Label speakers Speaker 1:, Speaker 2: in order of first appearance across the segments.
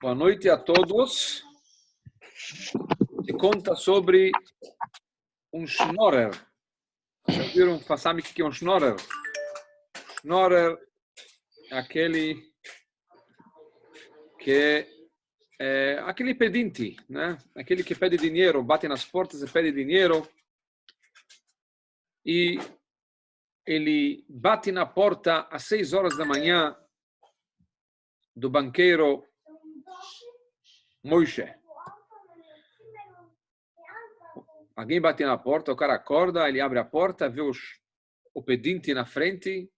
Speaker 1: Boa noite a todos. Se conta sobre um schnorrer. Já viram, sabe o que é um schnorrer? Schnorrer é aquele que é aquele pedinte, né? Aquele que pede dinheiro, bate nas portas e pede dinheiro. E ele bate na porta às 6 horas da manhã do banqueiro Moishe. Alguém bate na porta, o cara acorda, ele abre a porta, vê o pedinte na frente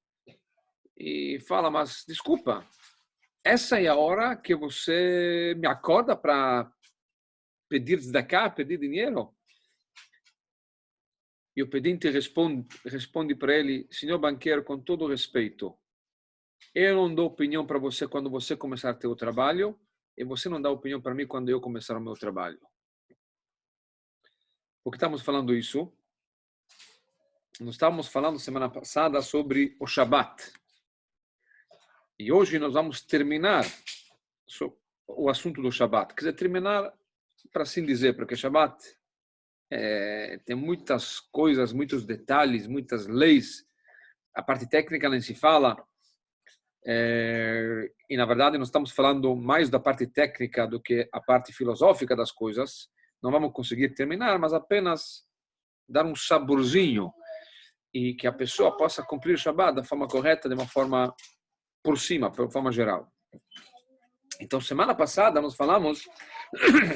Speaker 1: e fala, mas desculpa, essa é a hora que você me acorda para pedir tzedakah, pedir dinheiro? E o pedinte responde para ele, senhor banqueiro, com todo respeito, eu não dou opinião para você quando você começar a ter o trabalho e você não dá opinião para mim quando eu começar o meu trabalho. Por que estamos falando isso? Nós estávamos falando semana passada sobre o Shabat. E hoje nós vamos terminar o assunto do Shabat. Quer dizer, terminar para assim dizer, porque Shabat tem muitas coisas, muitos detalhes, muitas leis. A parte técnica nem se fala. E, na verdade, nós estamos falando mais da parte técnica do que a parte filosófica das coisas. Não vamos conseguir terminar, mas apenas dar um saborzinho e que a pessoa possa cumprir o Shabat da forma correta, de uma forma por cima, de uma forma geral. Então, semana passada, nós falamos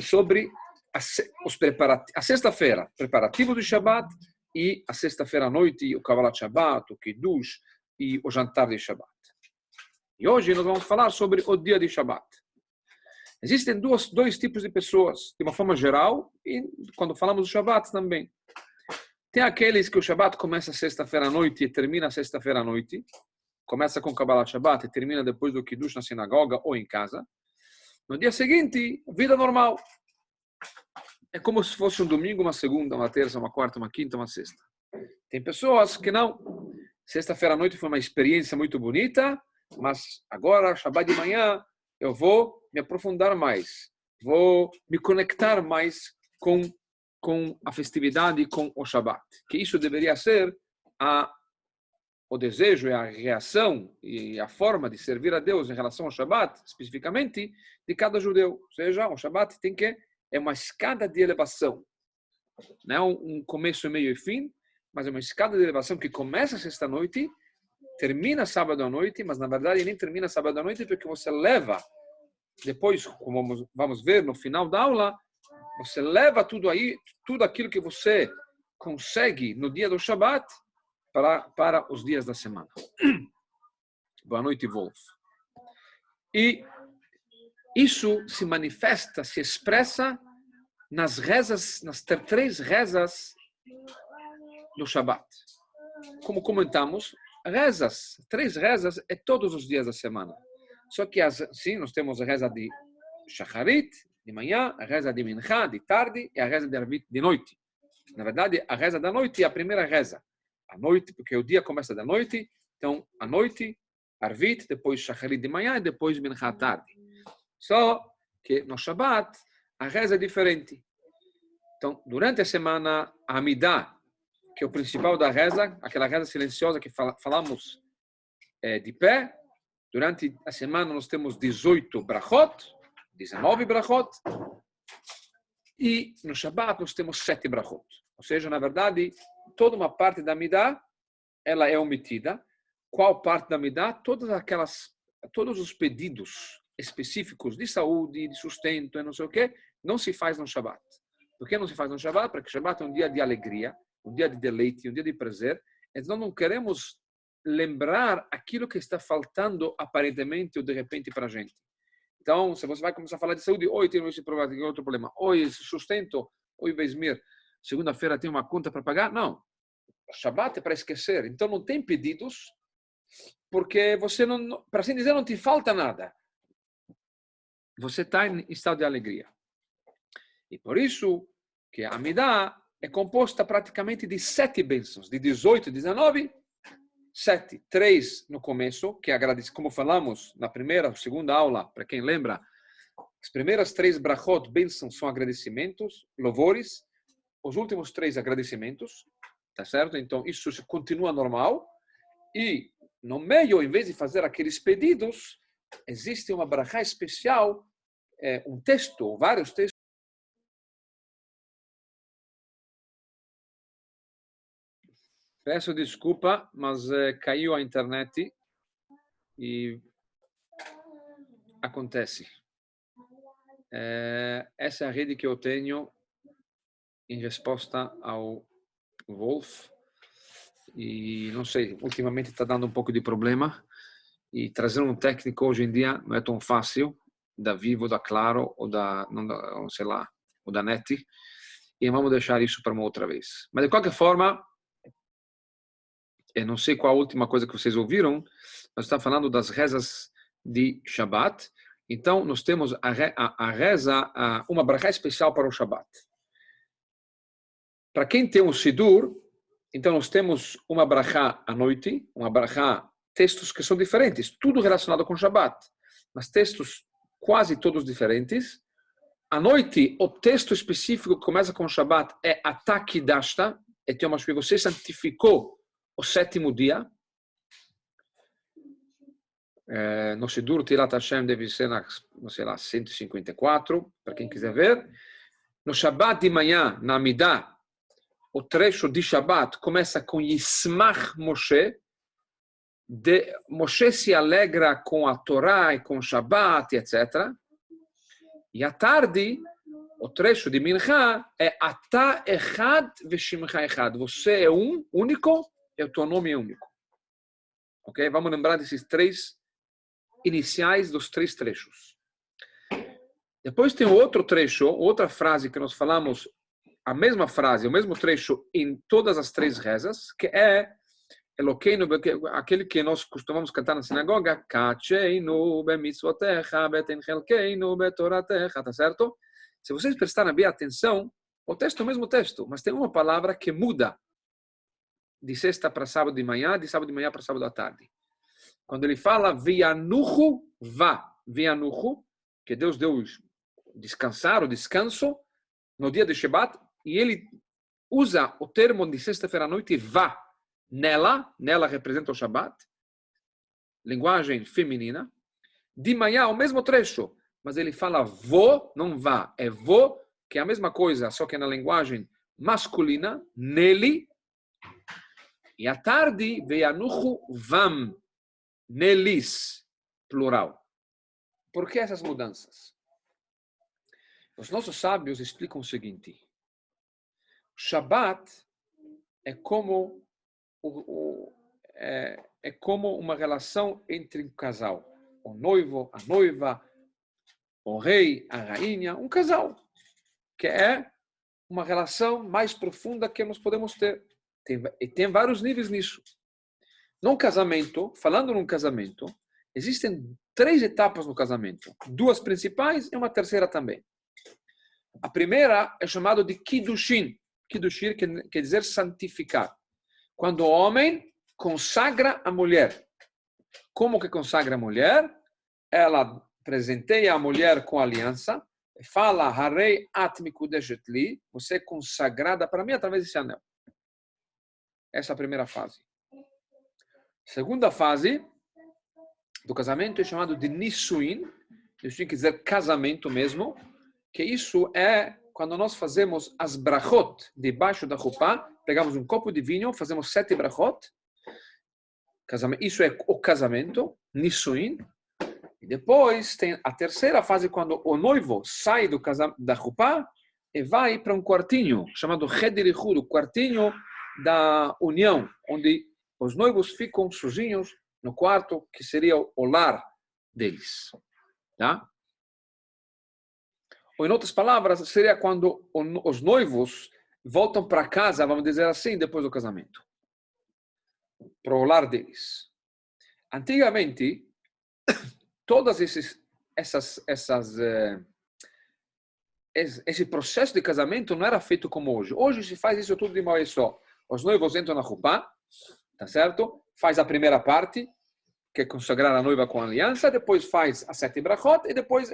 Speaker 1: sobre a sexta-feira, preparativo do Shabat, e a sexta-feira à noite, o Kabbalat Shabbat, o Kiddush e o jantar de Shabat. E hoje nós vamos falar sobre o dia de Shabat. Existem dois tipos de pessoas, de uma forma geral, e quando falamos do Shabat também. Tem aqueles que o Shabat começa sexta-feira à noite e termina sexta-feira à noite. Começa com o Kabbalat Shabbat e termina depois do Kiddush na sinagoga ou em casa. No dia seguinte, vida normal. É como se fosse um domingo, uma segunda, uma terça, uma quarta, uma quinta, uma sexta. Tem pessoas que não. Sexta-feira à noite foi uma experiência muito bonita, mas agora, Shabbat de manhã, eu vou me aprofundar mais. Vou me conectar mais com a festividade, com o Shabbat. Que isso deveria ser o desejo e a reação e a forma de servir a Deus em relação ao Shabbat, especificamente, de cada judeu. Ou seja, o Shabbat é uma escada de elevação. Não é um começo, meio e fim, mas é uma escada de elevação que começa sexta-noite, termina sábado à noite, mas na verdade nem termina sábado à noite, porque você leva, depois, como vamos ver no final da aula, você leva tudo aquilo que você consegue no dia do Shabbat para os dias da semana. Boa noite, Wolf. E isso se manifesta, se expressa nas rezas, nas 3 rezas do Shabbat. Como comentamos, 3 rezas é todos os dias da semana. Só que sim, nós temos a reza de Shacharit, de manhã, a reza de Mincha, de tarde, e a reza de Arvit, de noite. Na verdade, a reza da noite é a primeira reza. A noite, porque o dia começa da noite, então a noite, Arvit, depois Shacharit de manhã e depois Mincha à tarde. Só que no Shabbat, a reza é diferente. Então, durante a semana, a Amidah, que é o principal da reza, aquela reza silenciosa que falamos de pé. Durante a semana nós temos 18 brachot, 19 brachot, e no Shabbat nós temos 7 brachot. Ou seja, na verdade, toda uma parte da Amidah, ela é omitida. Qual parte da Amidah? Todos os pedidos específicos de saúde, de sustento, e não sei o quê, não se faz no Shabbat. Por que não se faz no Shabbat? Porque o Shabbat é um dia de alegria, um dia de deleite, um dia de prazer. Então não queremos lembrar aquilo que está faltando aparentemente ou de repente para a gente. Então, se você vai começar a falar de saúde, oi, tem esse problema, tem outro problema. Oi, esse sustento, oi, Vesmir, segunda-feira tem uma conta para pagar? Não. O Shabbat é para esquecer. Então não tem pedidos, porque você não, para assim dizer, não te falta nada. Você está em estado de alegria. E por isso que a Amidah é composta praticamente de 7 bênçãos, de 18, 19, 7, 3 no começo, que é como falamos na primeira, segunda aula, para quem lembra, as primeiras 3 brachot, bênçãos, são agradecimentos, louvores, os últimos 3 agradecimentos, tá certo? Então, isso continua normal, e no meio, em vez de fazer aqueles pedidos, existe uma brachá especial, um texto, vários textos. Peço desculpa, mas caiu a internet e acontece. Essa é a rede que eu tenho em resposta ao Wolf. E não sei, ultimamente está dando um pouco de problema. E trazer um técnico hoje em dia não é tão fácil, da Vivo, da Claro, ou sei lá, ou da NET. E vamos deixar isso para uma outra vez. Mas, de qualquer forma, eu não sei qual a última coisa que vocês ouviram, nós estamos falando das rezas de Shabbat. Então, nós temos a reza, uma brachá especial para o Shabbat. Para quem tem um Sidur, então nós temos uma brachá à noite, uma brachá, textos que são diferentes, tudo relacionado com Shabbat, mas textos quase todos diferentes. À noite, o texto específico que começa com Shabbat é Ataki Dashta, você santificou o 7º dia. No Sidur Tirat Hashem deve ser, não sei lá, 154, para quem quiser ver. No Shabbat de manhã, na Amidah, o trecho de Shabbat começa com Yismach Moshe. Moshe se alegra com a Torá e com o Shabbat, etc. E à tarde, o trecho de Mincha é Ata Echad Veshimcha Echad. Você é único, e o teu nome é único. Ok? Vamos lembrar desses 3 iniciais dos 3 trechos. Depois tem outro trecho, outra frase que nós falamos, a mesma frase, o mesmo trecho em todas as 3 rezas, que é Elokeinu, aquele que nós costumamos cantar na sinagoga, Kacheinu bemitzvotecha beten chelkeinu betoratecha, tá certo? Se vocês prestarem bem atenção, o texto é o mesmo texto, mas tem uma palavra que muda de sexta para sábado de manhã, de sábado de manhã para sábado à tarde. Quando ele fala Vianuchu va, Vianuchu, que Deus deu descansar, o descanso, no dia de Shabbat, e ele usa o termo de sexta-feira à noite, va, nela representa o Shabbat, linguagem feminina. De manhã, o mesmo trecho, mas ele fala vo, não vá, é vo, que é a mesma coisa, só que é na linguagem masculina, nele. E à tarde, Vianuchu vam, nelis, plural. Por que essas mudanças? Os nossos sábios explicam o seguinte: Shabbat é como uma relação entre um casal, o noivo, a noiva, o rei, a rainha, um casal, que é uma relação mais profunda que nós podemos ter. E tem vários níveis nisso. Num casamento, falando num casamento, existem 3 etapas no casamento, 2 principais e uma terceira também. A primeira é chamada de Kiddushin. Kiddushin quer dizer santificar. Quando o homem consagra a mulher. Como que consagra a mulher? Ela presenteia a mulher com aliança, fala, Harei at mikudeshet li, você é consagrada para mim através desse anel. Essa é a primeira fase. Segunda fase do casamento é chamado de Nisuin. Nisuin quer dizer casamento mesmo, que isso é quando nós fazemos as brachot debaixo da chuppah, pegamos um copo de vinho, fazemos 7 brachot, isso é o casamento, Nisuin. E depois tem a terceira fase, quando o noivo sai da chuppah e vai para um quartinho, chamado Cheder Ichud, o quartinho da união, onde os noivos ficam sozinhos no quarto, que seria o lar deles. Tá? Ou, em outras palavras, seria quando os noivos voltam para casa, vamos dizer assim, depois do casamento. Para o lar deles. Antigamente, todas esse processo de casamento não era feito como hoje. Hoje se faz isso tudo de uma vez só. Os noivos entram na chuppah, tá certo? faz a primeira parte, que é consagrar a noiva com a aliança, depois faz as 7 brachot e depois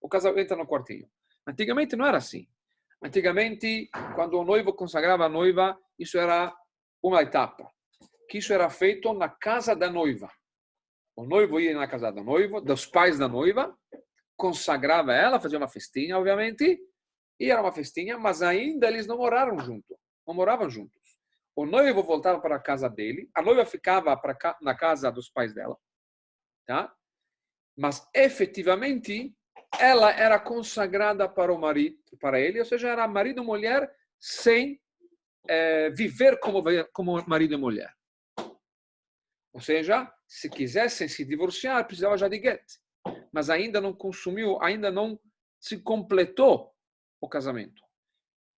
Speaker 1: o casal entra no quartinho. Antigamente não era assim. Antigamente, quando o noivo consagrava a noiva, isso era uma etapa, que isso era feito na casa da noiva. O noivo ia na casa do noivo, dos pais da noiva, consagrava ela, fazia uma festinha, obviamente, e era uma festinha, mas ainda eles não moravam juntos. O noivo voltava para a casa dele, a noiva ficava na casa dos pais dela, tá? Mas efetivamente ela era consagrada para o marido, para ele, ou seja, era marido e mulher sem viver como marido e mulher. Ou seja, se quisessem se divorciar, precisava já de get. Mas ainda não consumiu, ainda não se completou o casamento.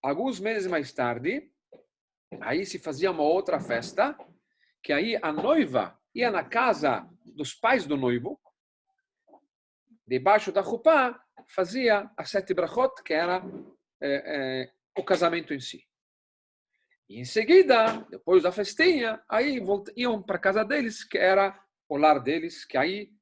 Speaker 1: Alguns meses mais tarde, aí se fazia uma outra festa, que aí a noiva ia na casa dos pais do noivo, debaixo da chuppá, fazia as 7 brachot, que era o casamento em si. E em seguida, depois da festinha, aí iam para a casa deles, que era o lar deles, que aí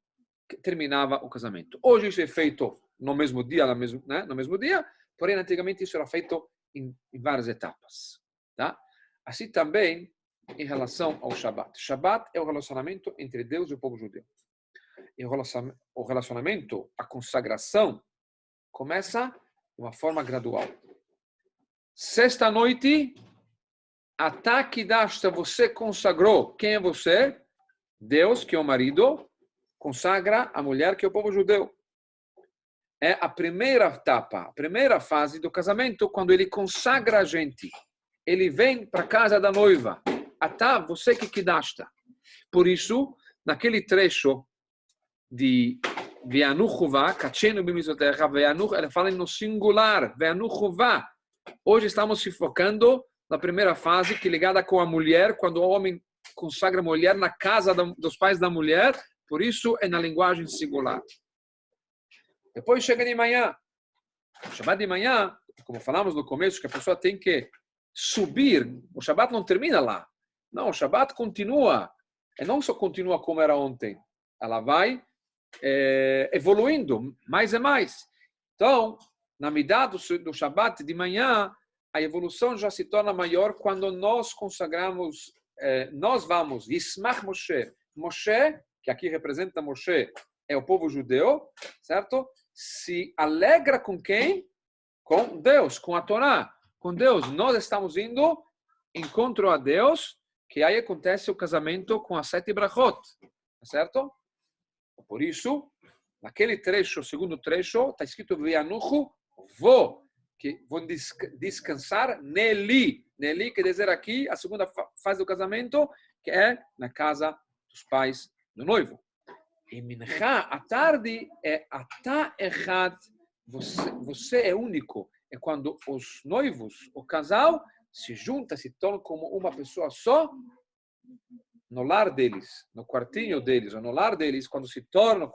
Speaker 1: terminava o casamento. Hoje isso é feito no mesmo dia, no mesmo dia, porém antigamente isso era feito em várias etapas. Tá? Assim também em relação ao Shabat. Shabat é o relacionamento entre Deus e o povo judeu. E o relacionamento, a consagração, começa de uma forma gradual. Sexta-noite, você consagrou. Quem é você? Deus, que é o marido, consagra a mulher, que é o povo judeu. É a primeira etapa, a primeira fase do casamento, quando ele consagra a gente. Ele vem para a casa da noiva. Você que kidashta. Por isso, naquele trecho de Ve'anuchuvá, Kachenu b'mizotecha, Ve'anuch, ele fala no singular, Ve'anuchuvá. Hoje estamos se focando na primeira fase, que é ligada com a mulher, quando o homem consagra a mulher na casa dos pais da mulher, por isso é na linguagem singular. Depois chega de manhã. O Shabbat de manhã, como falamos no começo, que a pessoa tem que subir. O Shabbat não termina lá. Não, o Shabbat continua. E não só continua como era ontem. Ela vai evoluindo mais e mais. Então, na medida do Shabbat de manhã, a evolução já se torna maior quando nós consagramos, nós vamos, Yismach Moshe. Moshe, que aqui representa Moshe, é o povo judeu, certo? Se alegra com quem? Com Deus, com a Torá. Com Deus. Nós estamos indo encontro a Deus, que aí acontece o casamento com as 7 brachot, certo? Por isso, naquele trecho, o segundo trecho, está escrito Ve'anuchu, que vão descansar nele. Nele quer dizer aqui a segunda fase do casamento, que é na casa dos pais do noivo. E minchá, à tarde, é atá echad, você é único. É quando os noivos, o casal, se junta, se tornam como uma pessoa só, no lar deles, no quartinho deles, ou no lar deles, quando se tornam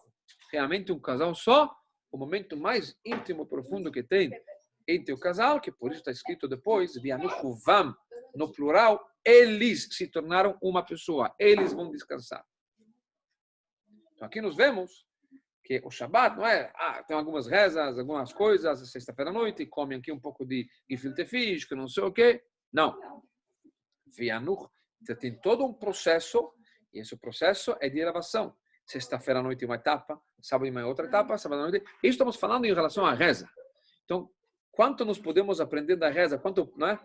Speaker 1: realmente um casal só, o momento mais íntimo, profundo que tem entre o casal, que por isso está escrito depois, Ve'anuchuvam, no plural, eles se tornaram uma pessoa, eles vão descansar. Então aqui nós vemos que o Shabbat não é, tem algumas rezas, algumas coisas, sexta-feira à noite, come aqui um pouco de gefilte fish, que não sei o quê. Não. Ve'anuch, tem todo um processo, e esse processo é de elevação. Sexta-feira à noite uma etapa, sábado de manhã outra etapa, sábado à noite. Isso estamos falando em relação à reza. Então, quanto nós podemos aprender da reza? Quanto, não é?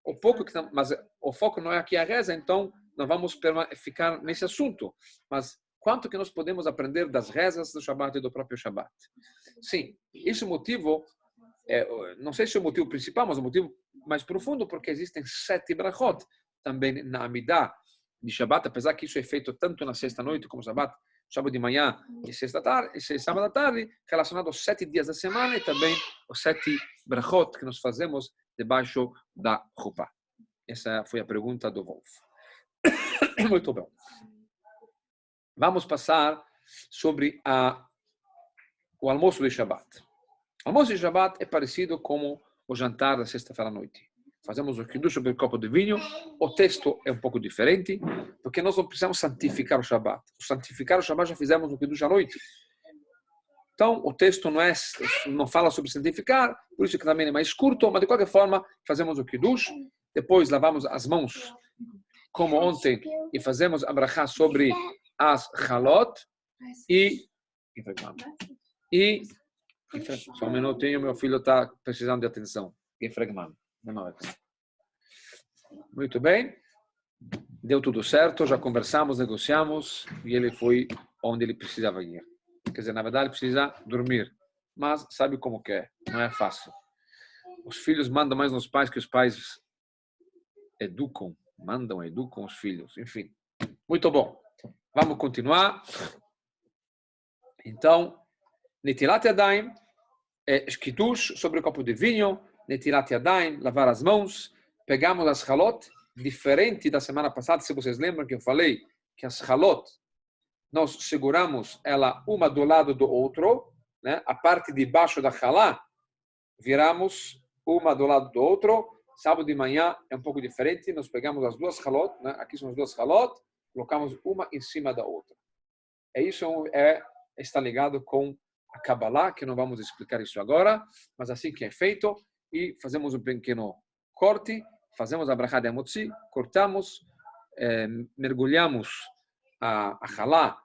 Speaker 1: O pouco que, mas o foco não é aqui a reza, então não vamos ficar nesse assunto. Mas quanto que nós podemos aprender das rezas do Shabbat e do próprio Shabbat? Sim, esse motivo, não sei se é o motivo principal, mas o motivo mais profundo, porque existem 7 brachot também na Amidah de Shabbat, apesar que isso é feito tanto na sexta-noite como Shabbat, sábado de manhã e sábado à tarde, relacionado aos 7 dias da semana e também os 7 brachot que nós fazemos debaixo da chuppá. Essa foi a pergunta do Wolf. Muito bem. Vamos passar sobre o almoço de Shabbat. O almoço de Shabbat é parecido como o jantar da sexta-feira à noite. fazemos o Kiddush sobre o copo de vinho, o texto é um pouco diferente, porque nós não precisamos santificar o Shabbat. Santificar o Shabbat já fizemos no Kiddush à noite. Então, o texto não fala sobre santificar, por isso que também é mais curto, mas de qualquer forma, fazemos o Kiddush, depois lavamos as mãos, como ontem, e fazemos a brachá sobre as halot, e só um minutinho, meu filho está precisando de atenção. Muito bem. Deu tudo certo, já conversamos, negociamos, e ele foi onde ele precisava ir. Quer dizer, na verdade, ele precisa dormir. Mas sabe como que é? Não é fácil. Os filhos mandam mais nos pais que os pais educam os filhos. Enfim, muito bom. Vamos continuar. Então, Netilat Yadayim, Kiddush sobre o copo de vinho, Netilat Yadayim, lavar as mãos, pegamos as halot, diferente da semana passada, se vocês lembram que eu falei que as halot, nós seguramos ela uma do lado do outro, né? A parte de baixo da halá, viramos uma do lado do outro. Sábado de manhã é um pouco diferente, nós pegamos as duas halot, né? Aqui são as duas halot, colocamos uma em cima da outra. Isso está ligado com a Kabbalah, que não vamos explicar isso agora, mas assim que é feito, e fazemos um pequeno corte, fazemos a brachá de Amotzi, cortamos, mergulhamos a halá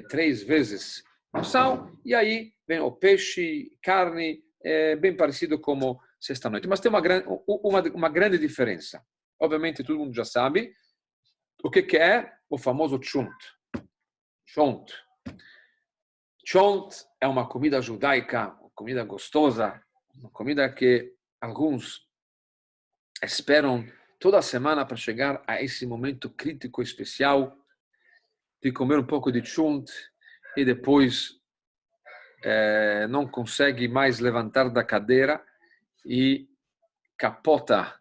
Speaker 1: 3 vezes no sal, e aí vem o peixe, carne, bem parecido como sexta-noite. Mas tem uma grande diferença. Obviamente, todo mundo já sabe o que é o famoso chunt. Chunt é uma comida judaica, uma comida gostosa, uma comida que alguns esperam toda semana para chegar a esse momento crítico especial de comer um pouco de chunt e depois não consegue mais levantar da cadeira e capota,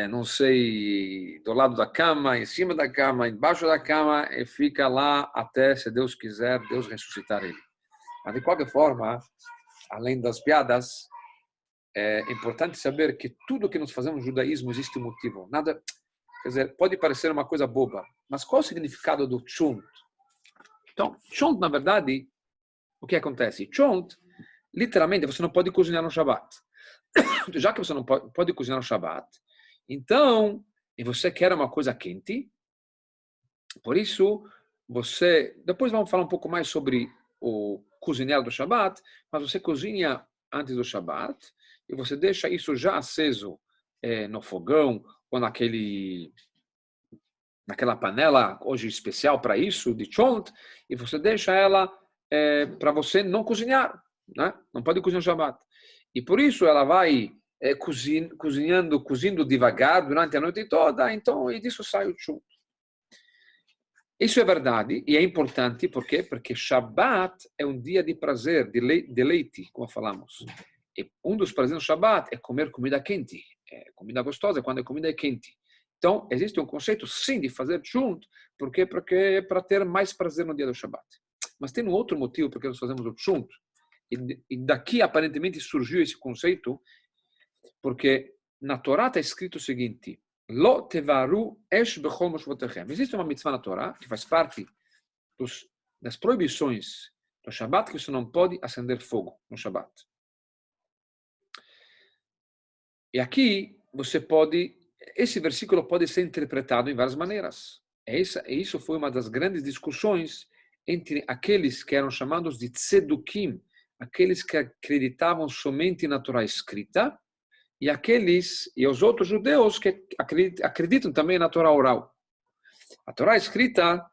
Speaker 1: não sei, do lado da cama, em cima da cama, embaixo da cama, e fica lá até, se Deus quiser, Deus ressuscitar ele. Mas, de qualquer forma, além das piadas, é importante saber que tudo que nós fazemos no judaísmo existe um motivo. Nada, quer dizer, pode parecer uma coisa boba, mas qual é o significado do chunt? Então, chunt, na verdade, o que acontece? Chunt, literalmente, você não pode cozinhar no Shabbat. Já que você não pode cozinhar no Shabbat, então, e você quer uma coisa quente, por isso, depois vamos falar um pouco mais sobre o cozinhar do Shabbat, mas você cozinha antes do Shabbat, e você deixa isso já aceso no fogão, ou naquela panela, hoje especial para isso, de chunt, e você deixa ela para você não cozinhar, né? Não pode cozinhar no Shabbat. E por isso ela vai cozinhando devagar durante a noite toda, então, e disso sai o chunt. Isso é verdade e é importante, por quê? Porque Shabbat é um dia de prazer, de deleite, como falamos. E um dos prazeres do Shabbat é comer comida quente, comida gostosa quando a comida é quente. Então, existe um conceito, sim, de fazer chunt, por quê? Porque é para ter mais prazer no dia do Shabbat. Mas tem um outro motivo porque nós fazemos o chunt, e daqui, aparentemente, surgiu esse conceito, porque na Torá está escrito o seguinte: Lo tevaru esh bechol moshvotechem. Existe uma mitzvah na Torá, que faz parte das proibições do Shabbat, que você não pode acender fogo no Shabbat. E aqui, esse versículo pode ser interpretado em várias maneiras. Isso foi uma das grandes discussões entre aqueles que eram chamados de tzedukim, aqueles que acreditavam somente na Torá escrita, e os outros judeus que acreditam também na Torá oral. A Torá escrita,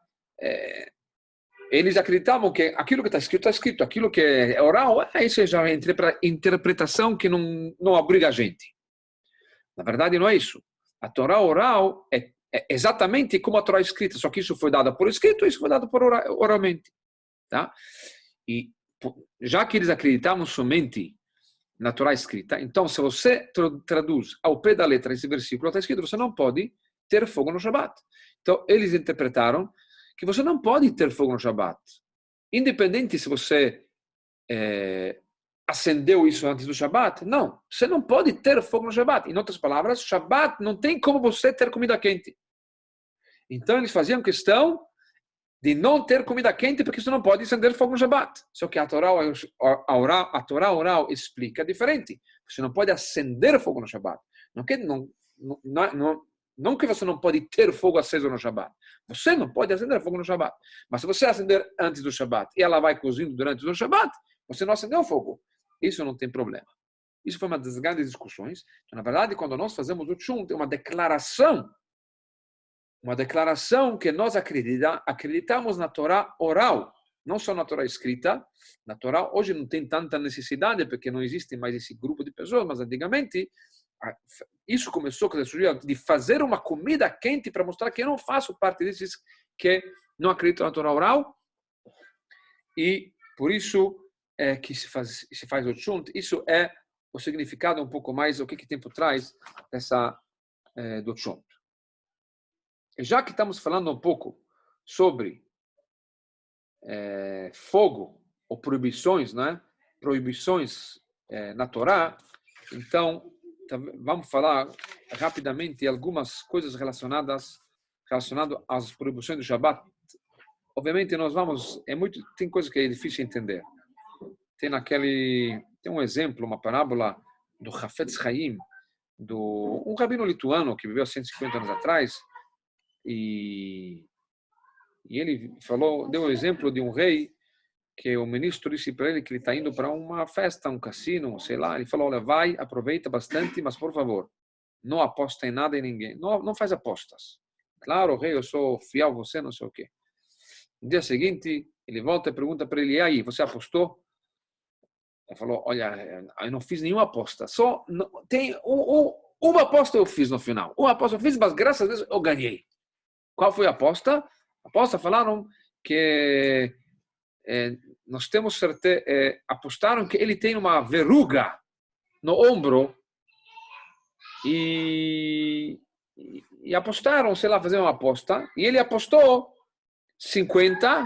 Speaker 1: eles acreditavam que aquilo que está escrito, aquilo que é oral, isso já é interpretação que não obriga a gente. Na verdade, não é isso. A Torá oral é exatamente como a Torá escrita, só que isso foi dado por escrito e isso foi dado oralmente. Tá? E já que eles acreditavam somente na Torá escrita, então se você traduz ao pé da letra esse versículo, está escrito, você não pode ter fogo no Shabbat. Então, eles interpretaram que você não pode ter fogo no Shabbat. Independente se você acendeu isso antes do Shabat? Não. Você não pode ter fogo no Shabat. Em outras palavras, Shabat não tem como você ter comida quente. Então, eles faziam questão de não ter comida quente, porque você não pode acender fogo no Shabat. Só que a Torá oral explica diferente. Você não pode acender fogo no Shabat. Não que você não pode ter fogo aceso no Shabat. Você não pode acender fogo no Shabat. Mas se você acender antes do Shabat e ela vai cozindo durante o Shabat, você não acendeu fogo. Isso não tem problema. Isso foi uma das grandes discussões. Então, na verdade, quando nós fazemos o Tchum, tem uma declaração que nós acreditamos na Torá oral, não só na Torá escrita. Na Torá hoje não tem tanta necessidade, porque não existe mais esse grupo de pessoas, mas antigamente isso começou com a de fazer uma comida quente para mostrar que eu não faço parte desses que não acreditam na Torá oral, e por isso é que se faz o Tchunt. Isso é o significado um pouco mais, o que tem por trás do Tchunt. Já que estamos falando um pouco sobre fogo ou proibições, né? Proibições na Torá, então vamos falar rapidamente de algumas coisas relacionadas às proibições do Shabat. Obviamente tem coisa que é difícil de entender. Tem um exemplo, uma parábola do Hafetz Chaim, um rabino lituano que viveu 150 anos atrás, e ele deu o exemplo de um rei que o ministro disse para ele que ele está indo para uma festa, um cassino, sei lá. Ele falou: olha, vai, aproveita bastante, mas por favor, não aposta em nada e ninguém. Não faz apostas. Claro, rei, eu sou fiel a você, não sei o quê. No dia seguinte, ele volta e pergunta para ele: e aí, você apostou? Ele falou: olha, eu não fiz nenhuma aposta. Só tem uma aposta eu fiz no final. Uma aposta eu fiz, mas graças a Deus eu ganhei. Qual foi a aposta? A aposta falaram que nós temos certeza, apostaram que ele tem uma verruga no ombro e apostaram, sei lá, fazer uma aposta, e ele apostou 50,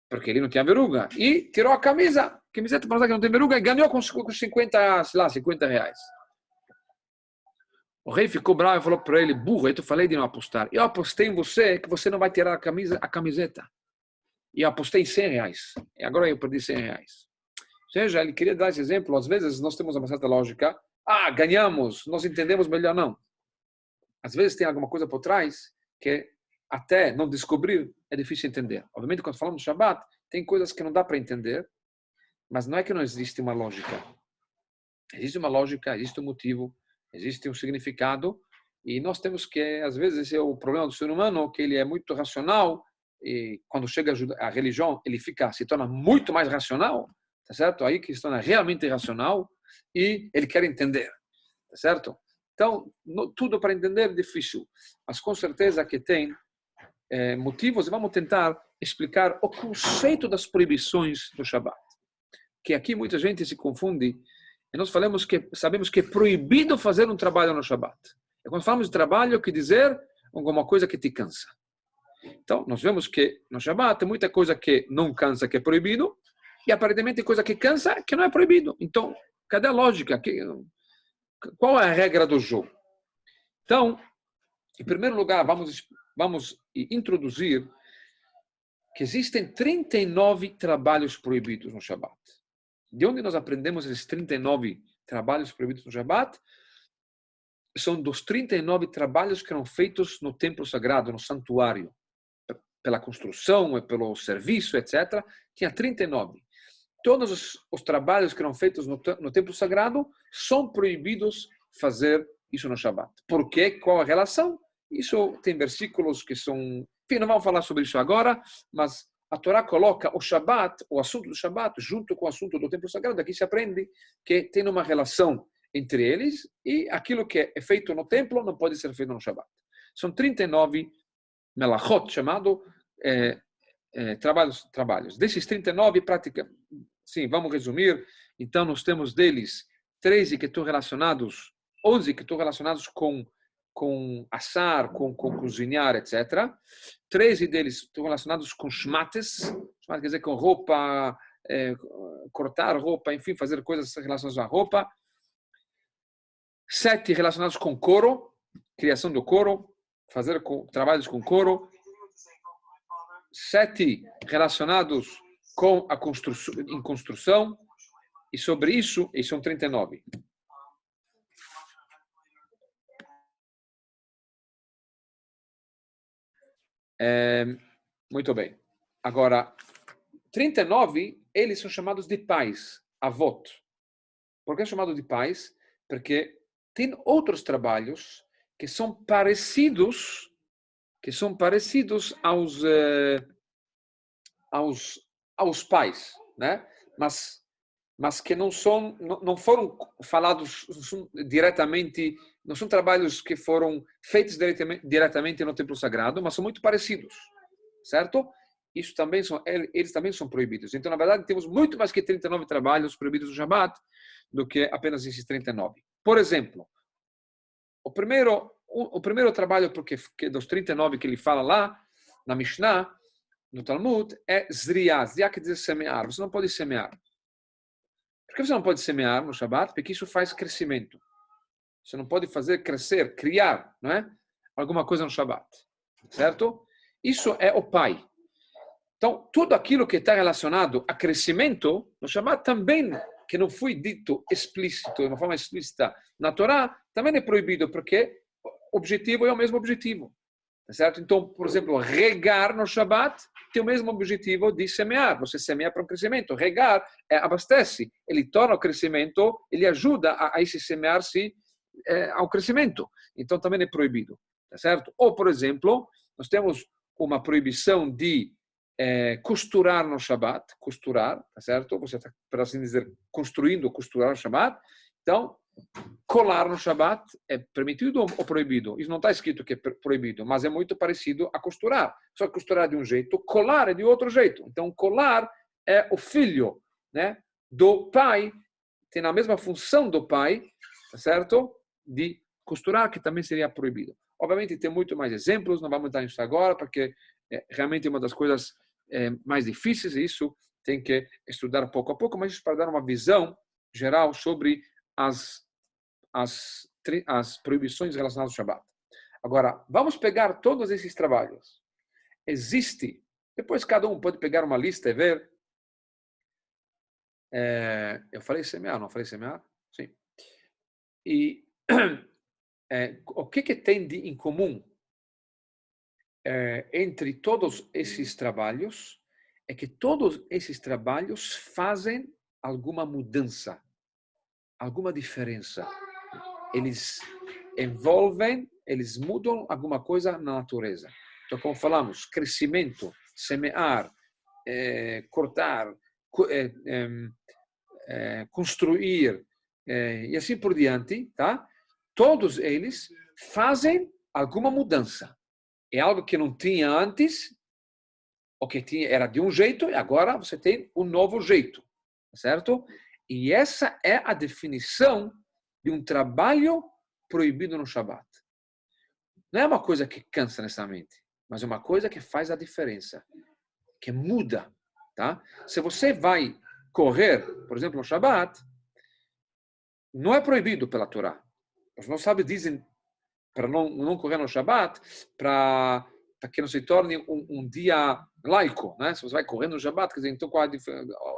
Speaker 1: porque ele não tinha verruga, e tirou a camiseta para mostrar que não tem verruga, e ganhou com 50, sei lá, 50 reais. O rei ficou bravo e falou para ele: burro, eu te falei de não apostar. Eu apostei em você que você não vai tirar a camiseta. E eu apostei em 100 reais. E agora eu perdi 100 reais. Ou seja, ele queria dar esse exemplo. Às vezes nós temos uma certa lógica. Ganhamos, nós entendemos melhor. Não. Às vezes tem alguma coisa por trás que até não descobrir é difícil entender. Obviamente, quando falamos de Shabbat, tem coisas que não dá para entender, mas não é que não existe uma lógica. Existe uma lógica, existe um motivo, existe um significado, e nós temos que, às vezes, esse é o problema do ser humano, que ele é muito racional, e quando chega a religião, ele se torna muito mais racional, tá certo? Aí que se torna realmente irracional, e ele quer entender, tá certo? Então, tudo para entender é difícil, mas com certeza que tem motivos, e vamos tentar explicar o conceito das proibições do Shabat. Que aqui muita gente se confunde, e nós sabemos que é proibido fazer um trabalho no Shabat. E quando falamos de trabalho, quer dizer alguma coisa que te cansa. Então, nós vemos que no Shabat tem muita coisa que não cansa, que é proibido, e aparentemente coisa que cansa, que não é proibido. Então, cadê a lógica? Qual é a regra do jogo? Então, em primeiro lugar, vamos introduzir que existem 39 trabalhos proibidos no Shabat. De onde nós aprendemos esses 39 trabalhos proibidos no Shabat? São dos 39 trabalhos que eram feitos no templo sagrado, no santuário. Pela construção, pelo serviço, etc. Tinha 39. Todos os trabalhos que eram feitos no templo sagrado são proibidos fazer isso no Shabat. Por quê? Qual a relação? Isso tem versículos que são... Enfim, não vamos falar sobre isso agora, mas a Torá coloca o Shabat, o assunto do Shabat, junto com o assunto do templo sagrado. Aqui se aprende que tem uma relação entre eles, e aquilo que é feito no templo não pode ser feito no Shabat. São 39 melachot, chamado trabalhos. Desses 39, sim, vamos resumir. Então, nós temos deles 11 que estão relacionados com assar, com cozinhar, etc. 13 deles estão relacionados com shmates, quer dizer, com roupa, cortar roupa, enfim, fazer coisas relacionadas à roupa. 7 relacionados com couro, criação do couro, fazer trabalhos com couro. 7 relacionados com a construção. E sobre isso, e são 39. Muito bem. Agora, 39, eles são chamados de pais, avot. Por que é chamado de pais? Porque tem outros trabalhos que são parecidos aos pais, né? Mas que não foram falados diretamente, não são trabalhos que foram feitos diretamente no templo sagrado, mas são muito parecidos, certo? Eles também são proibidos. Então, na verdade, temos muito mais que 39 trabalhos proibidos no Shabbat do que apenas esses 39. Por exemplo, o primeiro trabalho dos 39 que ele fala lá, na Mishnah, no Talmud, é Zriá. Zriá quer dizer semear. Você não pode semear. Por que você não pode semear no Shabbat? Porque isso faz crescimento. Você não pode fazer crescer, criar, não é? Alguma coisa no Shabbat. Certo? Isso é o pai. Então, tudo aquilo que está relacionado a crescimento, no Shabbat também, que não foi dito explícito, de uma forma explícita na Torá, também é proibido, porque o objetivo é o mesmo objetivo. Certo? Então, por exemplo, regar no Shabbat tem o mesmo objetivo de semear. Você semeia para o crescimento. Regar abastece. Ele torna o crescimento, ele ajuda a esse semear-se ao crescimento. Então, também é proibido. Certo? Ou, por exemplo, nós temos uma proibição de costurar no Shabbat. Costurar, tá certo? Você está, por assim dizer, costurar no Shabbat. Então, colar no Shabbat é permitido ou proibido? Isso não está escrito que é proibido, mas é muito parecido a costurar. Só que costurar é de um jeito, colar é de outro jeito. Então, colar é o filho, né, do pai, tem a mesma função do pai, tá certo? De costurar, que também seria proibido. Obviamente, tem muito mais exemplos, não vamos entrar nisso agora, porque realmente é uma das coisas mais difíceis, e isso tem que estudar pouco a pouco, mas isso para dar uma visão geral sobre as proibições relacionadas ao Shabbat. Agora, vamos pegar todos esses trabalhos. Depois cada um pode pegar uma lista e ver. Eu falei semear, não falei semear? Sim. E o que tem em comum entre todos esses trabalhos é que todos esses trabalhos fazem alguma mudança, alguma diferença. Eles envolvem, eles mudam alguma coisa na natureza. Então, como falamos, crescimento, semear, cortar, construir, e assim por diante, tá? Todos eles fazem alguma mudança. É algo que não tinha antes, ou que era de um jeito, e agora você tem um novo jeito, certo? E essa é a definição de um trabalho proibido no Shabbat. Não é uma coisa que cansa nessa mente, mas é uma coisa que faz a diferença, que muda, tá? Se você vai correr, por exemplo, no Shabbat, não é proibido pela Torá. Os nossos sábios dizem para não correr no Shabbat, para que não se torne um dia laico, né? Se você vai correr no Shabbat, quer dizer, então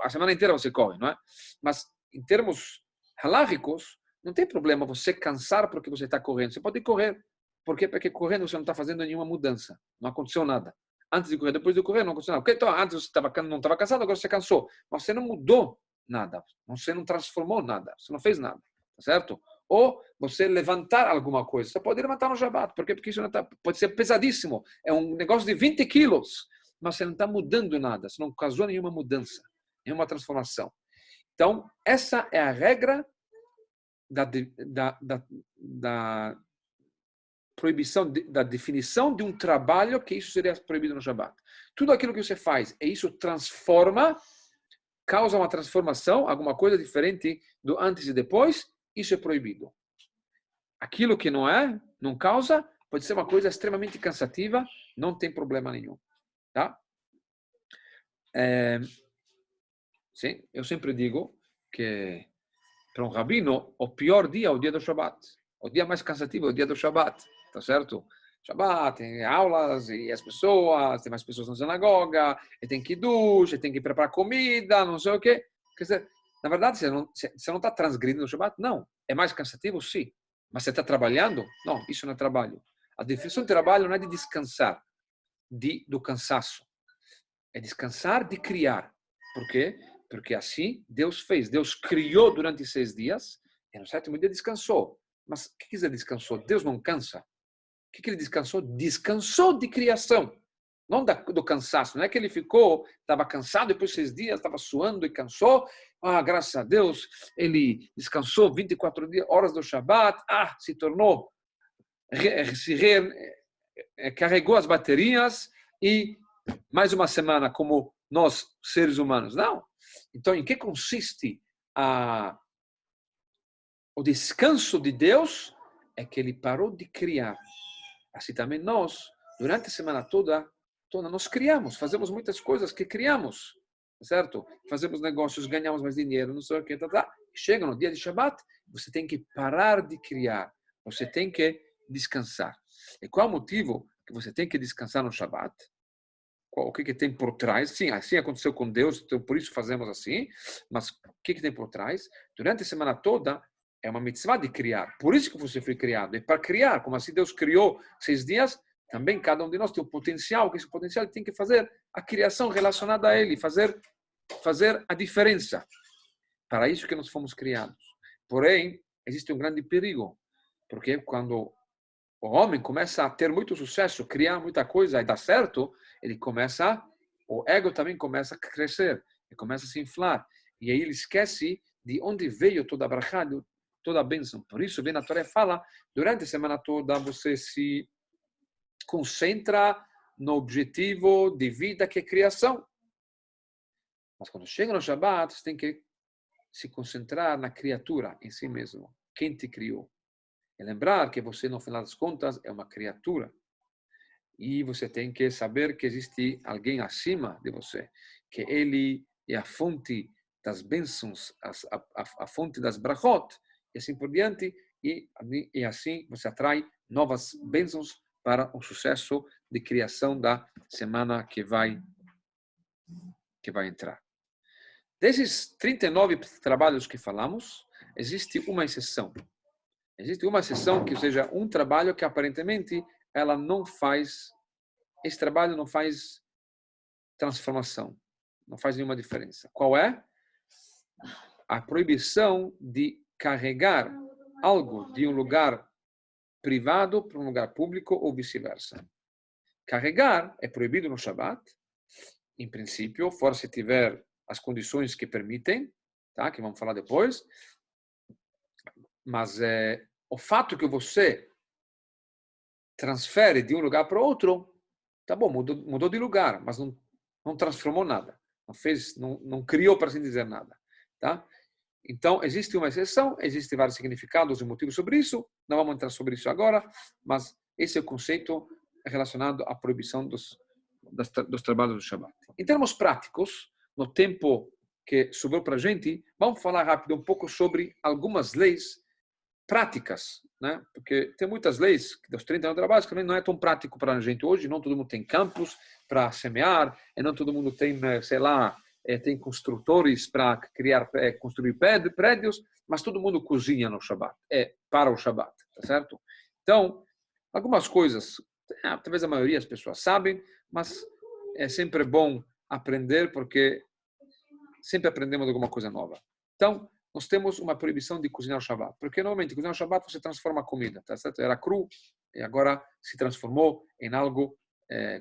Speaker 1: a semana inteira você corre, não é? Mas em termos halachicos, não tem problema você cansar porque você está correndo. Você pode correr. Por quê? Porque correndo você não está fazendo nenhuma mudança. Não aconteceu nada. Antes de correr, depois de correr, não aconteceu nada. Porque, então, antes você não estava cansado, agora você cansou. Mas você não mudou nada. Você não transformou nada. Você não fez nada. Tá certo? Ou você levantar alguma coisa. Você pode levantar no Shabbat. Por quê? Porque isso pode ser pesadíssimo. É um negócio de 20 quilos. Mas você não está mudando nada. Você não causou nenhuma mudança. Nenhuma transformação. Então, essa é a regra da proibição, da definição de um trabalho que isso seria proibido no Shabbat. Tudo aquilo que você faz, e isso transforma, causa uma transformação, alguma coisa diferente do antes e depois, isso é proibido. Aquilo que não causa, pode ser uma coisa extremamente cansativa, não tem problema nenhum. Tá? Sim, eu sempre digo que para um rabino o pior dia é o dia do Shabat. O dia mais cansativo é o dia do Shabat, tá certo? Shabat, tem aulas e as pessoas, tem mais pessoas na sinagoga, e tem que ir ducha, tem que preparar comida, não sei o quê. Quer dizer, na verdade, você não está transgredindo o Shabat? Não. É mais cansativo? Sim. Mas você está trabalhando? Não, isso não é trabalho. A definição de trabalho não é de descansar do cansaço. É descansar de criar. Por quê? Porque assim Deus fez. Deus criou durante 6 dias e no 7º dia descansou. Mas o que quer dizer descansou? Deus não cansa. O que ele descansou? Descansou de criação. Não do cansaço. Não é que ele estava cansado, depois de 6 dias, estava suando e cansou. Ah, graças a Deus, ele descansou 24 horas do Shabat. Ah, se tornou, carregou as baterias e mais uma semana como nós, seres humanos. Não. Então, em que consiste o descanso de Deus? É que ele parou de criar. Assim também nós, durante a semana toda nós criamos, fazemos muitas coisas que criamos, certo? Fazemos negócios, ganhamos mais dinheiro, não sei o que, Chega no dia de Shabat, você tem que parar de criar, você tem que descansar. E qual é o motivo que você tem que descansar no Shabat? O que tem por trás? Sim, assim aconteceu com Deus, então por isso fazemos assim, mas o que tem por trás? Durante a semana toda, é uma mitzvah de criar. Por isso que você foi criado. E para criar, como assim Deus criou 6 dias, também cada um de nós tem um potencial, que esse potencial tem que fazer a criação relacionada a ele, fazer a diferença. Para isso que nós fomos criados. Porém, existe um grande perigo, porque quando o homem começa a ter muito sucesso, criar muita coisa e dá certo, o ego também começa a crescer, e começa a se inflar. E aí ele esquece de onde veio toda a brachá, toda a bênção. Por isso, vem a Torá e fala, durante a semana toda você se concentra no objetivo de vida que é criação. Mas quando chega no Shabbat, você tem que se concentrar na criatura em si mesmo. Quem te criou? E lembrar que você, no final das contas, é uma criatura. E você tem que saber que existe alguém acima de você, que ele é a fonte das bênçãos, a fonte das brachot, e assim por diante, e assim você atrai novas bênçãos para o sucesso de criação da semana que vai entrar. Desses 39 trabalhos que falamos, existe uma exceção. Existe uma exceção que seja um trabalho que aparentemente ela não faz, esse trabalho não faz transformação, não faz nenhuma diferença. Qual é? A proibição de carregar algo de um lugar privado para um lugar público ou vice-versa. Carregar é proibido no Shabat, em princípio, fora se tiver as condições que permitem, tá? Que vamos falar depois. Mas o fato que você transfere de um lugar para outro, tá bom, mudou de lugar, mas não transformou nada, não criou, para assim dizer, nada, tá? Então, existe uma exceção, existem vários significados e motivos sobre isso, não vamos entrar sobre isso agora, mas esse é o conceito relacionado à proibição dos trabalhos do Shabbat. Em termos práticos, no tempo que sobrou para a gente, vamos falar rápido um pouco sobre algumas leis práticas, né? Porque tem muitas leis dos 30 anos de trabalho que também não é tão prático para a gente hoje, não todo mundo tem campos para semear, e não todo mundo tem, sei lá, tem construtores para construir prédios, mas todo mundo cozinha no Shabat, para o Shabat, tá certo? Então, algumas coisas, talvez a maioria das pessoas sabem, mas é sempre bom aprender, porque sempre aprendemos alguma coisa nova. Então, nós temos uma proibição de cozinhar o Shabat, porque normalmente cozinhar o Shabat você transforma a comida, tá certo? Era cru e agora se transformou em algo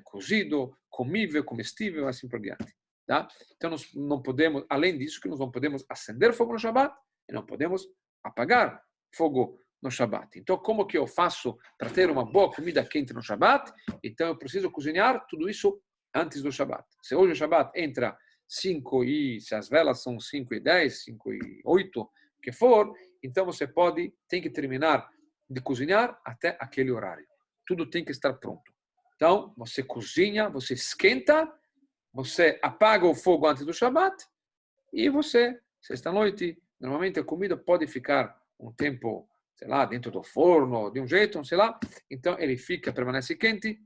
Speaker 1: cozido, comível, comestível, assim por diante, tá? Então nós não podemos, além disso, que nós não podemos acender fogo no Shabat e não podemos apagar fogo no Shabat. Então, como que eu faço para ter uma boa comida quente no Shabat? Então, eu preciso cozinhar tudo isso antes do Shabat. Se hoje o Shabat entra 5 e, se as velas são 5:10, 5:08, que for, então você tem que terminar de cozinhar até aquele horário. Tudo tem que estar pronto. Então, você cozinha, você esquenta, você apaga o fogo antes do Shabat, E você, sexta-noite, normalmente a comida pode ficar um tempo, sei lá, dentro do forno, de um jeito, sei lá. Então ele permanece quente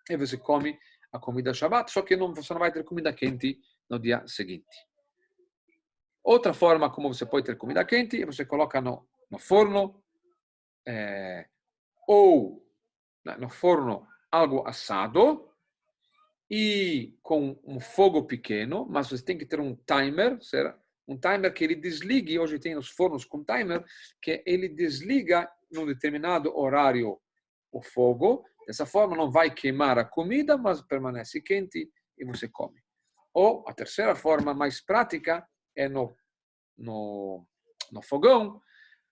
Speaker 1: e você come a comida Shabbat, só que você não vai ter comida quente no dia seguinte. Outra forma como você pode ter comida quente é você coloca no forno ou no forno algo assado e com um fogo pequeno, mas você tem que ter um timer, certo? Um timer que ele desligue, hoje tem os fornos com timer, que ele desliga num determinado horário o fogo, dessa forma não vai queimar a comida, mas permanece quente e você come. Ou a terceira forma mais prática é no fogão,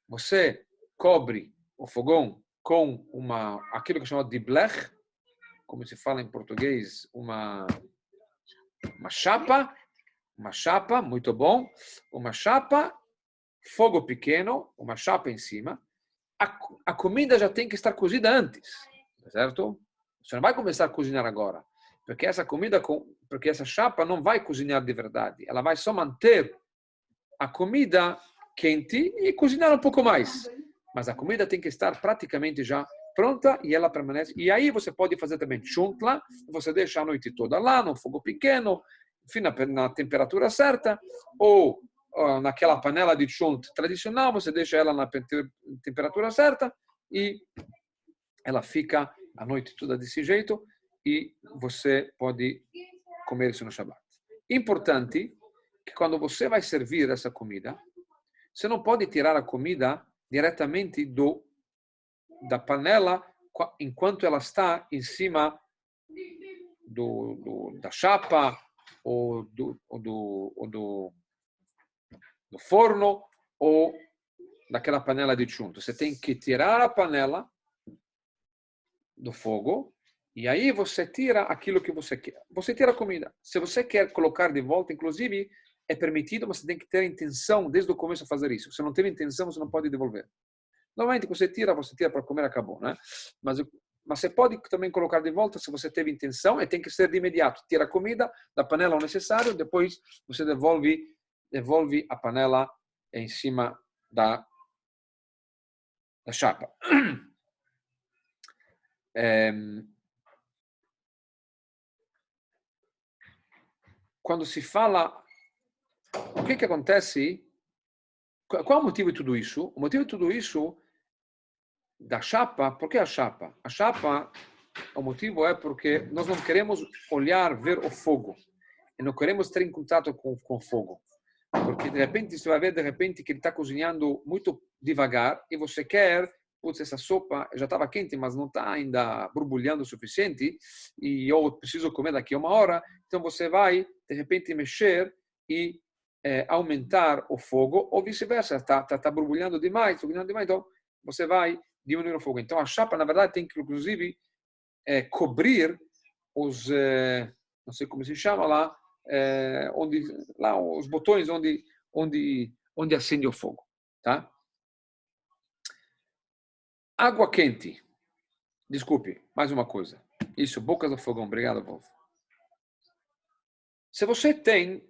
Speaker 1: você cobre o fogão com aquilo que é chamado de blech, como se fala em português, uma chapa, muito bom, uma chapa, fogo pequeno, uma chapa em cima. A comida já tem que estar cozida antes, certo? Você não vai começar a cozinhar agora, porque porque essa chapa não vai cozinhar de verdade, ela vai só manter a comida quente e cozinhar um pouco mais. Mas a comida tem que estar praticamente já pronta e ela permanece. E aí você pode fazer também chuntla, você deixa a noite toda lá, no fogo pequeno, enfim, na temperatura certa, ou naquela panela de chunt tradicional, você deixa ela na temperatura certa e ela fica a noite toda desse jeito e você pode comer isso no Shabbat. Importante que quando você vai servir essa comida, você não pode tirar a comida diretamente da panela enquanto ela está em cima da chapa ou do forno ou daquela panela de chumbo. Você tem que tirar a panela do fogo e aí você tira aquilo que você quer. Você tira a comida. Se você quer colocar de volta, inclusive, é permitido, mas você tem que ter a intenção desde o começo a fazer isso. Se não tem intenção, você não pode devolver. Normalmente, você tira para comer, acabou, né? Mas você pode também colocar de volta se você teve intenção e tem que ser de imediato. Tira a comida da panela o necessário, depois você devolve a panela em cima da chapa. Quando se fala, o que acontece? Qual é o motivo de tudo isso? O motivo de tudo isso da chapa, por que a chapa? A chapa, o motivo é porque nós não queremos ver o fogo. E não queremos ter em contato com o fogo. Porque de repente você vai ver que ele está cozinhando muito devagar e você quer, essa sopa já estava quente, mas não está ainda borbulhando o suficiente e eu preciso comer daqui a uma hora. Então você vai, de repente, mexer e aumentar o fogo ou vice-versa. Está borbulhando demais, então você vai diminuir o fogo. Então a chapa, na verdade, tem que, inclusive, cobrir os, não sei como se chama lá, os botões onde acende o fogo, tá? Água quente. Desculpe, mais uma coisa. Isso, bocas do fogão. Obrigado, povo. Se você tem,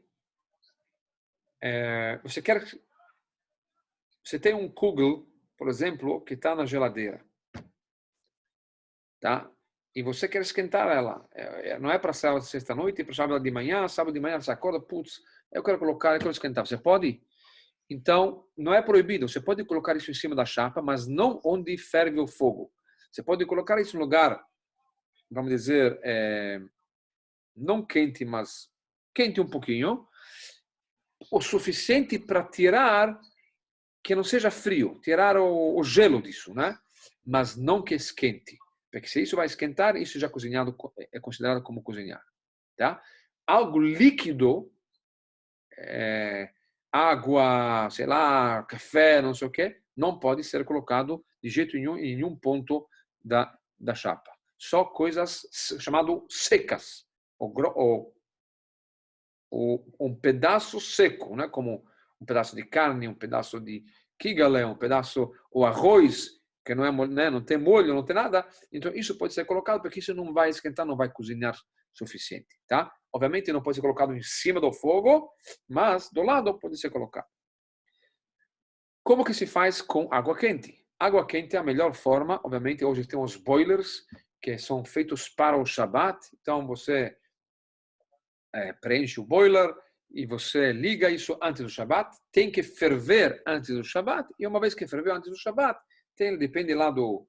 Speaker 1: você tem um kugel, por exemplo, que está na geladeira, tá? E você quer esquentar ela. Não é para sábado, sexta-noite, para sábado de manhã você acorda, eu quero esquentar. Você pode? Então, não é proibido. Você pode colocar isso em cima da chapa, mas não onde ferve o fogo. Você pode colocar isso em lugar, vamos dizer, não quente, mas quente um pouquinho, o suficiente para tirar que não seja frio, tirar o gelo disso, né? Mas não que esquente. Porque se isso vai esquentar, isso já cozinhado é considerado como cozinhar, tá? Algo líquido, água, sei lá, café, não sei o quê, não pode ser colocado de jeito nenhum em nenhum ponto da chapa. Só coisas chamado secas, ou um pedaço seco, né? Como um pedaço de carne, um pedaço de kigale, um pedaço, ou arroz, que não é, né, não tem molho, não tem nada. Então isso pode ser colocado porque isso não vai esquentar, não vai cozinhar suficiente, tá? Obviamente não pode ser colocado em cima do fogo, mas do lado pode ser colocado. Como que se faz com água quente? Água quente é a melhor forma, obviamente hoje tem os boilers que são feitos para o Shabbat, então você preenche o boiler e você liga isso antes do Shabbat, tem que ferver antes do Shabbat, e uma vez que ferveu antes do Shabbat, depende lá do...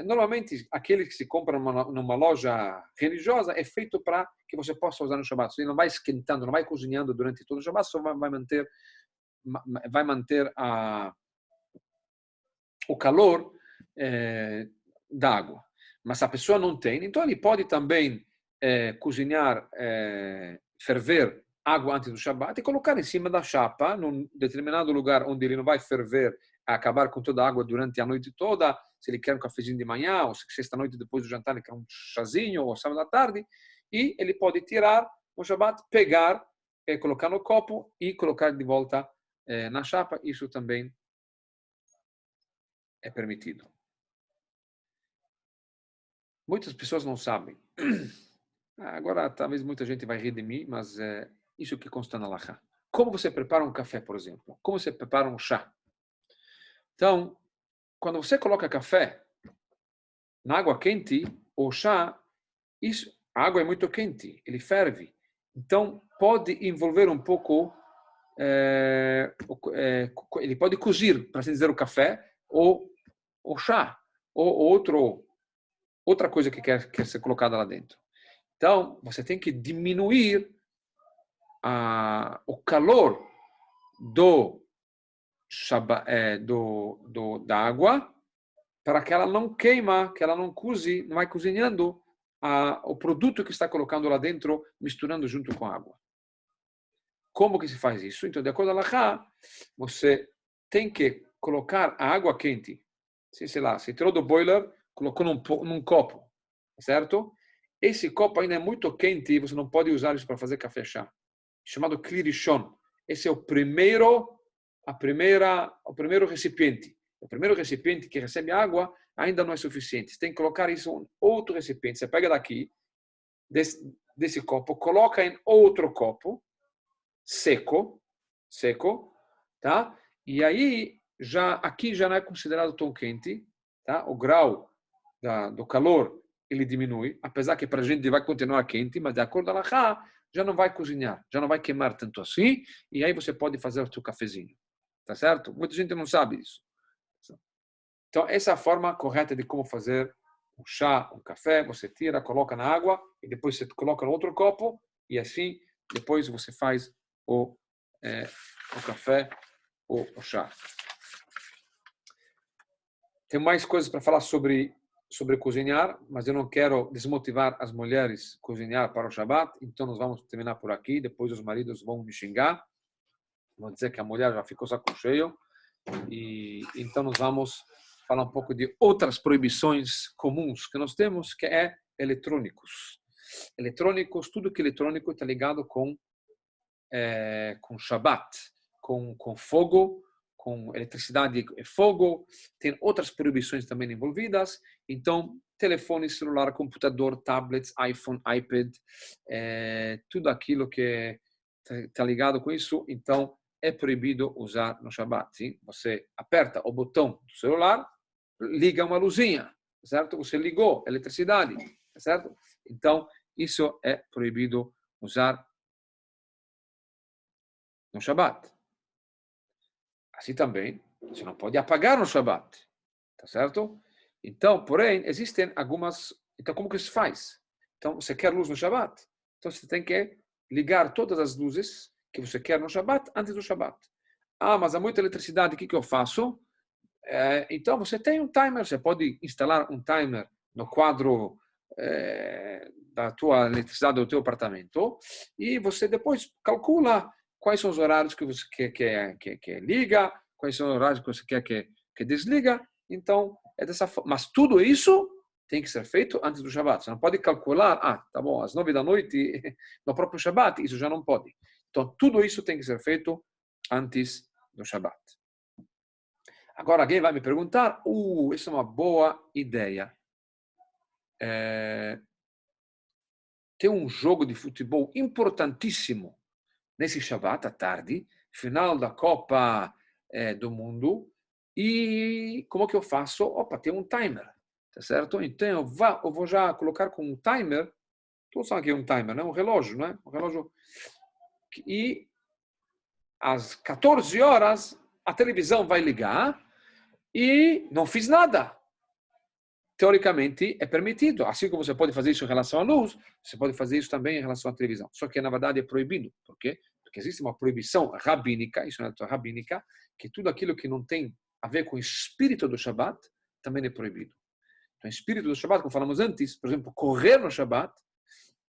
Speaker 1: normalmente, aquele que se compra numa loja religiosa é feito para que você possa usar no Shabbat. Você não vai esquentando, não vai cozinhando durante todo o Shabbat, só vai manter o calor da água. Mas se a pessoa não tem, então ele pode também cozinhar, ferver água antes do Shabbat e colocar em cima da chapa, num determinado lugar onde ele não vai ferver, acabar com toda a água durante a noite toda, se ele quer um cafezinho de manhã, ou se sexta-noite depois do jantar ele quer um chazinho, ou sábado à tarde, e ele pode tirar no Shabbat, pegar, colocar no copo e colocar de volta na chapa. Isso também é permitido. Muitas pessoas não sabem. Agora, talvez muita gente vai rir de mim, mas isso que consta na Halakha. Como você prepara um café, por exemplo? Como você prepara um chá? Então, quando você coloca café na água quente, ou chá, a água é muito quente, ele ferve. Então, pode envolver um pouco, ele pode cozir, para assim dizer, o café, ou o chá, ou outra coisa que quer ser colocada lá dentro. Então, você tem que diminuir o calor da água para que ela não queima, que ela não coze, não vai cozinhando o produto que está colocando lá dentro, misturando junto com a água. Como que se faz isso? Então, de acordo com a Halakha, você tem que colocar a água quente, sei lá, você tirou do boiler, colocou num copo, certo? Esse copo ainda é muito quente e você não pode usar isso para fazer café chá. Chamado Klirishon. Esse é o primeiro recipiente. O primeiro recipiente que recebe água ainda não é suficiente. Você tem que colocar isso em outro recipiente. Você pega daqui, desse copo, coloca em outro copo, seco, tá? E aí, aqui já não é considerado tão quente, tá? O grau do calor ele diminui, apesar que para a gente vai continuar quente, mas de acordo com a Halakha, já não vai cozinhar, já não vai queimar tanto assim, e aí você pode fazer o seu cafezinho. Tá certo? Muita gente não sabe isso. Então, essa é a forma correta de como fazer um chá, um café. Você tira, coloca na água, e depois você coloca no outro copo, e assim, depois você faz o café ou o chá. Tem mais coisas para falar sobre cozinhar, mas eu não quero desmotivar as mulheres a cozinhar para o Shabbat, então nós vamos terminar por aqui. Depois os maridos vão me xingar, vão dizer que a mulher já ficou saco cheio, e então nós vamos falar um pouco de outras proibições comuns que nós temos, que é eletrônicos. Eletrônicos, tudo que é eletrônico está ligado com Shabbat, com fogo, com eletricidade e fogo. Tem outras proibições também envolvidas. Então, telefone, celular, computador, tablets, iPhone, iPad, tudo aquilo que está ligado com isso, então é proibido usar no Shabbat. Sim? Você aperta o botão do celular, liga uma luzinha, certo? Você ligou eletricidade, certo? Então, isso é proibido usar no Shabbat. Assim também, você não pode apagar no Shabbat, tá certo? Então, porém, existem algumas... Então, como que se faz? Então, você quer luz no Shabbat? Então, você tem que ligar todas as luzes que você quer no Shabbat antes do Shabbat. Ah, mas há muita eletricidade, o que eu faço? Então, você tem um timer, você pode instalar um timer no quadro da tua eletricidade do teu apartamento e você depois calcula quais são os horários que você quer que liga, quais são os horários que você quer que desliga. Então, é dessa forma. Mas tudo isso tem que ser feito antes do Shabbat. Você não pode calcular, tá bom, às 9 da noite, no próprio Shabbat, isso já não pode. Então, tudo isso tem que ser feito antes do Shabbat. Agora, alguém vai me perguntar, isso é uma boa ideia. tem um jogo de futebol importantíssimo nesse Shabbat, à tarde, final da Copa do Mundo, e como que eu faço? Opa, tem um timer, tá certo? Então eu vou já colocar com um timer, todos sabem que é um timer, né? Um relógio, né? Um relógio. E às 14 horas a televisão vai ligar e não fiz nada. Teoricamente é permitido. Assim como você pode fazer isso em relação à luz, você pode fazer isso também em relação à televisão. Só que na verdade é proibido. Por quê? Porque existe uma proibição rabínica, isso é uma rabínica, que tudo aquilo que não tem a ver com o espírito do Shabbat também é proibido. Então, o espírito do Shabbat, como falamos antes, por exemplo, correr no Shabbat,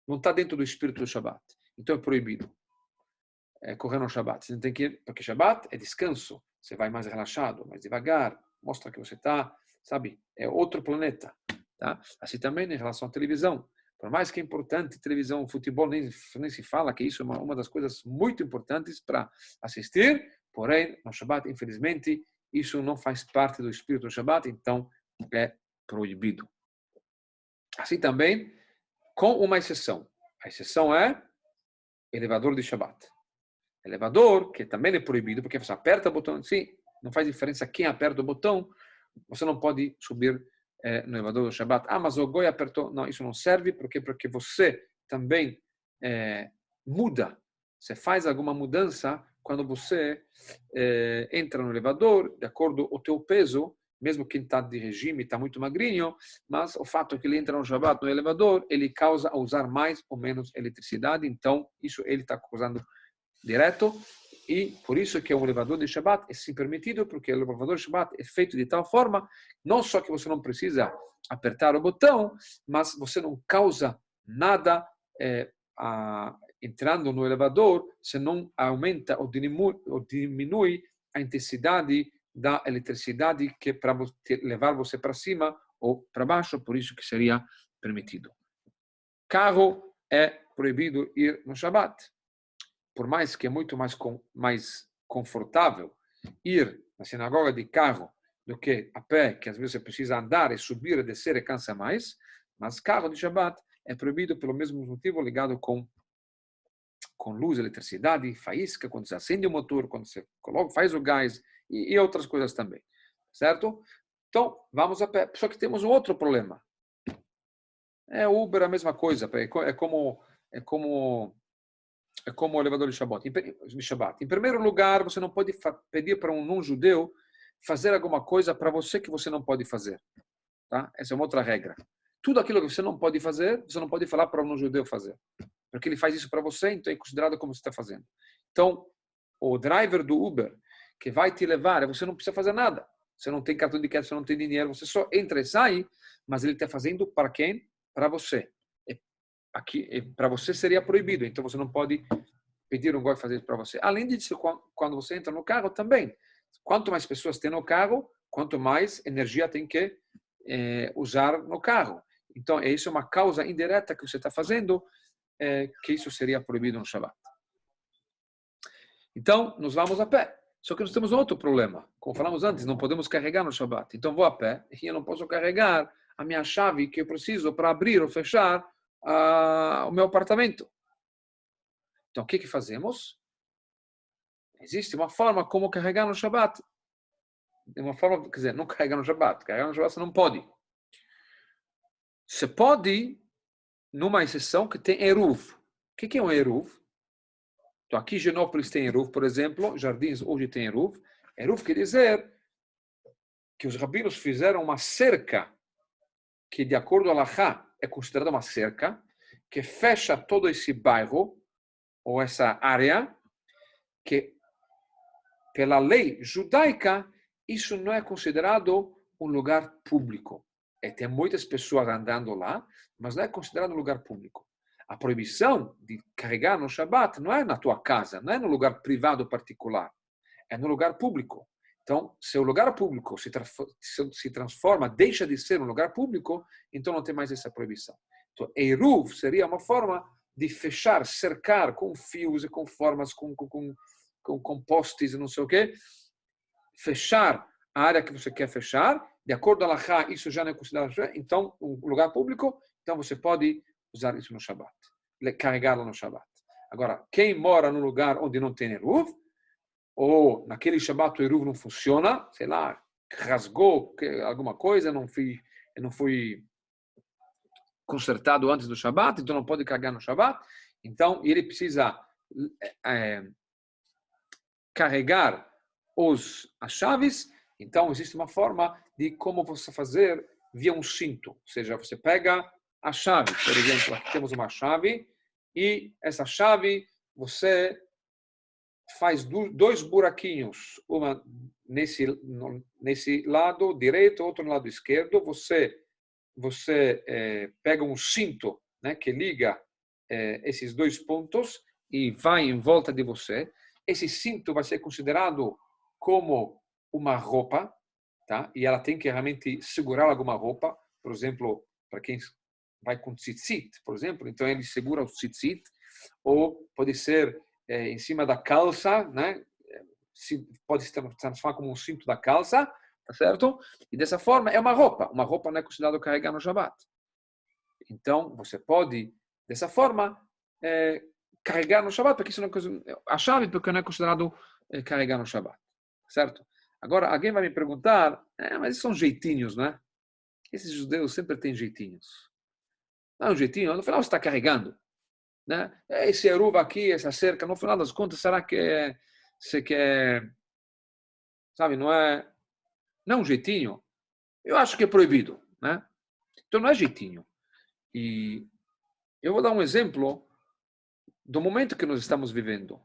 Speaker 1: não está dentro do espírito do Shabbat. Então é proibido correr no Shabbat. Você tem que ir, porque Shabbat é descanso. Você vai mais relaxado, mais devagar, mostra que você está, sabe, é outro planeta. Tá? Assim também em relação à televisão. Por mais que é importante, televisão, futebol, nem se fala que isso é uma das coisas muito importantes para assistir, porém, no Shabbat, infelizmente, isso não faz parte do espírito do Shabbat, então é proibido. Assim também, com uma exceção. A exceção é elevador de Shabbat. Elevador, que também é proibido, porque você aperta o botão, sim, não faz diferença quem aperta o botão, você não pode subir no elevador do Shabbat. Ah, mas o Goi apertou. Não, isso não serve, porque você também muda. Você faz alguma mudança quando você entra no elevador, de acordo com o teu peso, mesmo quem está de regime, está muito magrinho, mas o fato é que ele entra no Shabbat, no elevador, ele causa a usar mais ou menos eletricidade, então isso ele está causando direto, e por isso que o elevador de Shabbat é sim permitido, porque o elevador de Shabbat é feito de tal forma, não só que você não precisa apertar o botão, mas você não causa nada entrando no elevador, você não aumenta ou diminui a intensidade da eletricidade que é para levar você para cima ou para baixo, por isso que seria permitido. Carro é proibido ir no Shabbat. Por mais que é muito mais confortável ir na sinagoga de carro do que a pé, que às vezes você precisa andar e subir e descer e cansa mais, mas carro de Shabbat é proibido pelo mesmo motivo ligado com luz, eletricidade, faísca, quando você acende o motor, quando você faz o gás e outras coisas também, certo? Então, vamos a pé. Só que temos um outro problema. Uber é a mesma coisa, é como o elevador de Shabbat. Em primeiro lugar, você não pode pedir para um não-judeu fazer alguma coisa para você que você não pode fazer. Tá? Essa é uma outra regra. Tudo aquilo que você não pode fazer, você não pode falar para um não-judeu fazer. Porque ele faz isso para você, então é considerado como você está fazendo. Então, o driver do Uber, que vai te levar, você não precisa fazer nada. Você não tem cartão de crédito, você não tem dinheiro, você só entra e sai, mas ele está fazendo para quem? Para você. Aqui para você seria proibido, então você não pode pedir um goi fazer isso para você. Além disso, quando você entra no carro também, quanto mais pessoas tem no carro, quanto mais energia tem que usar no carro. Então, isso é uma causa indireta que você está fazendo, que isso seria proibido no Shabbat. Então, nós vamos a pé. Só que nós temos outro problema. Como falamos antes, não podemos carregar no Shabbat. Então, vou a pé e eu não posso carregar a minha chave que eu preciso para abrir ou fechar o meu apartamento. Então, o que fazemos? Existe uma forma como carregar no Shabbat. Uma forma, quer dizer, não carregar no Shabbat. Carregar no Shabbat você não pode. Você pode, numa exceção que tem Eruv. O que é um Eruv? Então, aqui em Genópolis tem Eruv, por exemplo. Jardins hoje tem Eruv. Eruv quer dizer que os rabinos fizeram uma cerca que, de acordo com a Halachá, é considerada uma cerca que fecha todo esse bairro ou essa área que, pela lei judaica, isso não é considerado um lugar público. Tem muitas pessoas andando lá, mas não é considerado um lugar público. A proibição de carregar no Shabbat não é na tua casa, não é no lugar privado particular, é no lugar público. Então, se o lugar público se transforma, deixa de ser um lugar público, então não tem mais essa proibição. Então, Eruv seria uma forma de fechar, cercar com fios e com formas, com postes e não sei o quê, fechar a área que você quer fechar, de acordo com a Halachá, isso já não é considerado, então, um lugar público, então você pode usar isso no Shabat, carregá-lo no Shabat. Agora, quem mora num lugar onde não tem Eruv, ou naquele Shabat o Eruv não funciona, sei lá, rasgou alguma coisa, não foi consertado antes do Shabat, então não pode carregar no Shabat, então ele precisa carregar as chaves. Então existe uma forma de como você fazer via um cinto, ou seja, você pega a chave, por exemplo, aqui temos uma chave, e essa chave você faz dois buraquinhos, uma nesse lado direito, outro no lado esquerdo. Você pega um cinto, né, que liga esses dois pontos e vai em volta de você. Esse cinto vai ser considerado como uma roupa, tá? E ela tem que realmente segurar alguma roupa. Por exemplo, para quem vai com tzitzit, por exemplo, então ele segura o tzitzit, ou pode ser em cima da calça, né? Pode se transformar como um cinto da calça, tá certo? E dessa forma é uma roupa. Uma roupa não é considerado carregar no Shabat. Então você pode dessa forma carregar no Shabat, porque isso não é a chave, porque não é considerado carregar no Shabat, certo? Agora alguém vai me perguntar, mas esses são jeitinhos, né? Esses judeus sempre têm jeitinhos. Não é um jeitinho, no final você está carregando, né? Esse eruva aqui, essa cerca, no final das contas, será que você quer, sabe, não é um jeitinho? Eu acho que é proibido, né? Então não é jeitinho. E eu vou dar um exemplo do momento que nós estamos vivendo,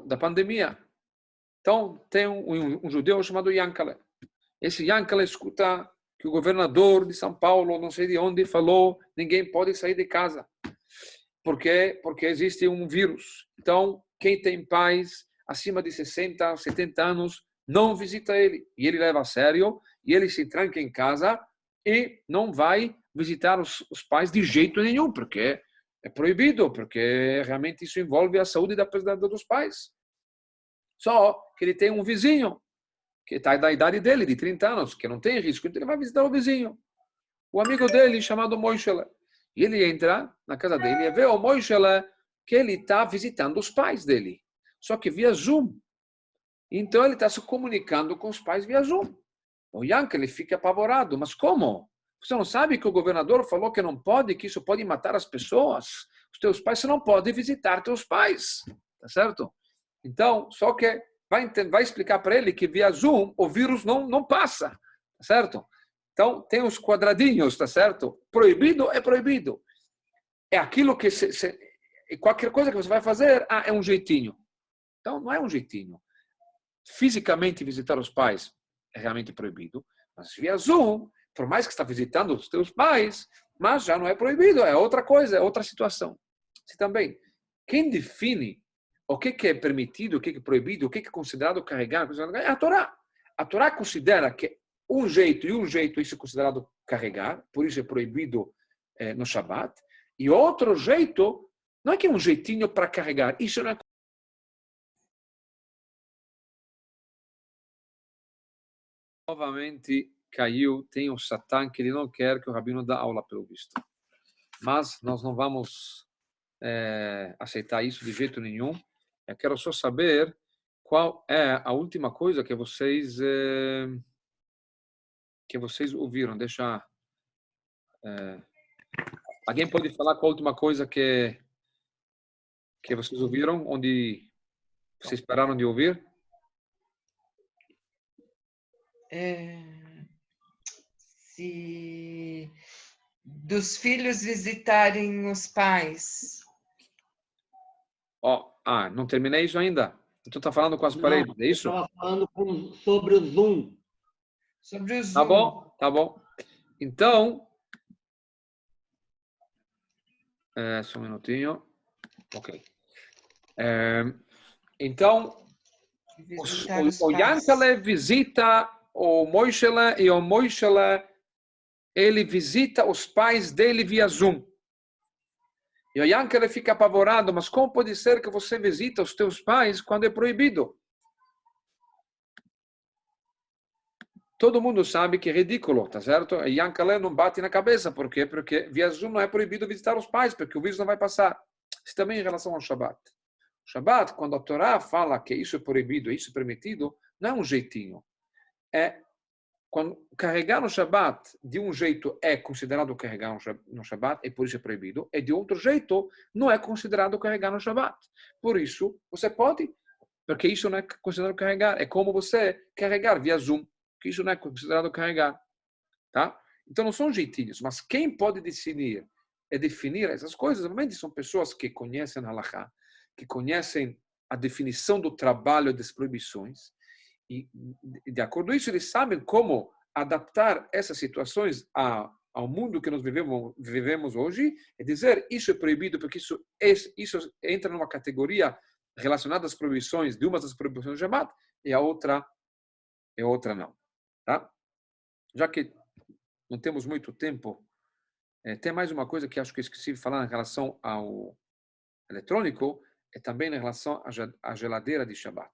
Speaker 1: da pandemia. Então tem um judeu chamado Yankale. Esse Yankale escuta que o governador de São Paulo, não sei de onde, falou: ninguém pode sair de casa. Por quê? Porque existe um vírus. Então, quem tem pais acima de 60, 70 anos, não visita ele. E ele leva a sério, e ele se tranca em casa e não vai visitar os pais de jeito nenhum, porque é proibido, porque realmente isso envolve a saúde dos pais. Só que ele tem um vizinho, que está da idade dele, de 30 anos, que não tem risco, então ele vai visitar o vizinho. O amigo dele, chamado Moishele. E ele entra na casa dele e vê o Moishele que ele está visitando os pais dele, só que via Zoom. Então ele está se comunicando com os pais via Zoom. O Yankee fica apavorado. Mas como? Você não sabe que o governador falou que não pode, que isso pode matar as pessoas? Os teus pais, você não pode visitar teus pais. Tá certo? Então, só que vai explicar para ele que via Zoom o vírus não passa. Tá certo? Então, tem os quadradinhos, tá certo? Proibido é proibido. É aquilo que qualquer coisa que você vai fazer, é um jeitinho. Então, não é um jeitinho. Fisicamente visitar os pais é realmente proibido, mas via Zoom, por mais que está visitando os teus pais, mas já não é proibido, é outra coisa, é outra situação. Se também, quem define o que é permitido, o que é proibido, o que é considerado carregar, é a Torá. A Torá considera que um jeito e um jeito isso é considerado carregar, por isso é proibido no Shabat, e outro jeito, não é que é um jeitinho para carregar, isso não é. Novamente caiu, tem o Satã que ele não quer que o rabino dê aula pelo visto. Mas nós não vamos aceitar isso de jeito nenhum. Eu quero só saber qual é a última coisa que vocês ouviram. Deixa. Alguém pode falar qual a última coisa que vocês ouviram, onde vocês pararam de ouvir?
Speaker 2: Se dos filhos visitarem os pais.
Speaker 1: Não terminei isso ainda. Tu está falando com as paredes, é isso?
Speaker 3: Eu estava falando sobre o Zoom.
Speaker 2: Sobre o Zoom.
Speaker 1: Tá bom, tá bom. Então, só um minutinho. Ok. Então, o Yankale visita o Moishele e o Moishele ele visita os pais dele via Zoom. E o Yankele fica apavorado, mas como pode ser que você visita os teus pais quando é proibido? todo mundo sabe que é ridículo, tá certo? E Yankale não bate na cabeça. Por quê? Porque via Zoom não é proibido visitar os pais, porque o vírus não vai passar. Isso também em relação ao Shabbat. O Shabbat, quando a Torá fala que isso é proibido, isso é permitido, não é um jeitinho. É quando carregar no Shabbat de um jeito é considerado carregar no Shabbat, e por isso é proibido, e de outro jeito não é considerado carregar no Shabbat. Por isso, você pode, porque isso não é considerado carregar. É como você carregar via Zoom, que isso não é considerado carregar. Tá? Então não são jeitinhos, mas quem pode decidir e definir essas coisas, normalmente são pessoas que conhecem a Halakha, que conhecem a definição do trabalho e das proibições, e de acordo com isso eles sabem como adaptar essas situações ao mundo que nós vivemos hoje e dizer isso é proibido porque isso entra numa categoria relacionada às proibições, de uma das proibições do Shabbat e a outra não. Tá? Já que não temos muito tempo, tem mais uma coisa que acho que eu esqueci de falar em relação ao eletrônico, é também em relação à geladeira de Shabbat.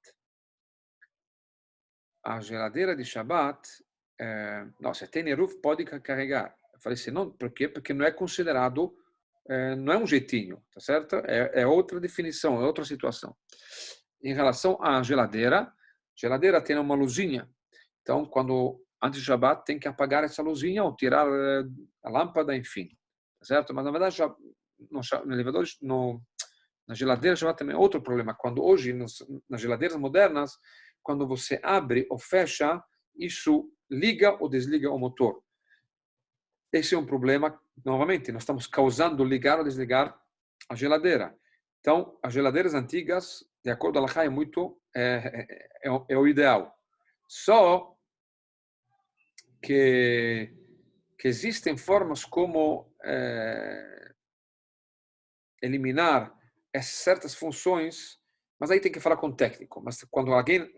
Speaker 1: A geladeira de Shabbat, não, se tem Eruv, pode carregar. Eu falei assim, não, por quê? Porque não é considerado, não é um jeitinho, tá certo? É outra definição, é outra situação. Em relação à geladeira tem uma luzinha. Então, antes do Shabbat, tem que apagar essa luzinha ou tirar a lâmpada, enfim. Tá certo? Mas, na verdade, no elevador, na geladeira Shabbat também é outro problema. Quando hoje, nas geladeiras modernas, quando você abre ou fecha, isso liga ou desliga o motor. Esse é um problema, novamente, nós estamos causando ligar ou desligar a geladeira. Então, as geladeiras antigas, de acordo com a Halakha, é o ideal. Só que existem formas como eliminar certas funções, mas aí tem que falar com o técnico. Mas quando alguém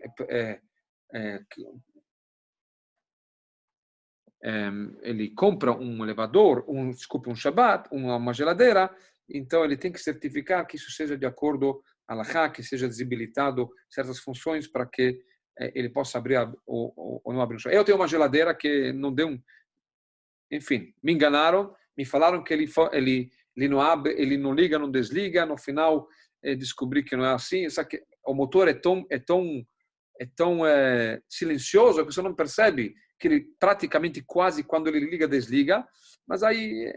Speaker 1: ele compra um elevador, um Shabbat, uma geladeira, então ele tem que certificar que isso seja de acordo a Halakha, que seja desabilitado certas funções para que ele possa abrir ou não abrir. Eu tenho uma geladeira que não deu enfim, me enganaram, me falaram que ele não abre, ele não liga, não desliga, no final descobri que não é assim, só que o motor é tão silencioso que você não percebe que ele praticamente quase quando ele liga, desliga, mas aí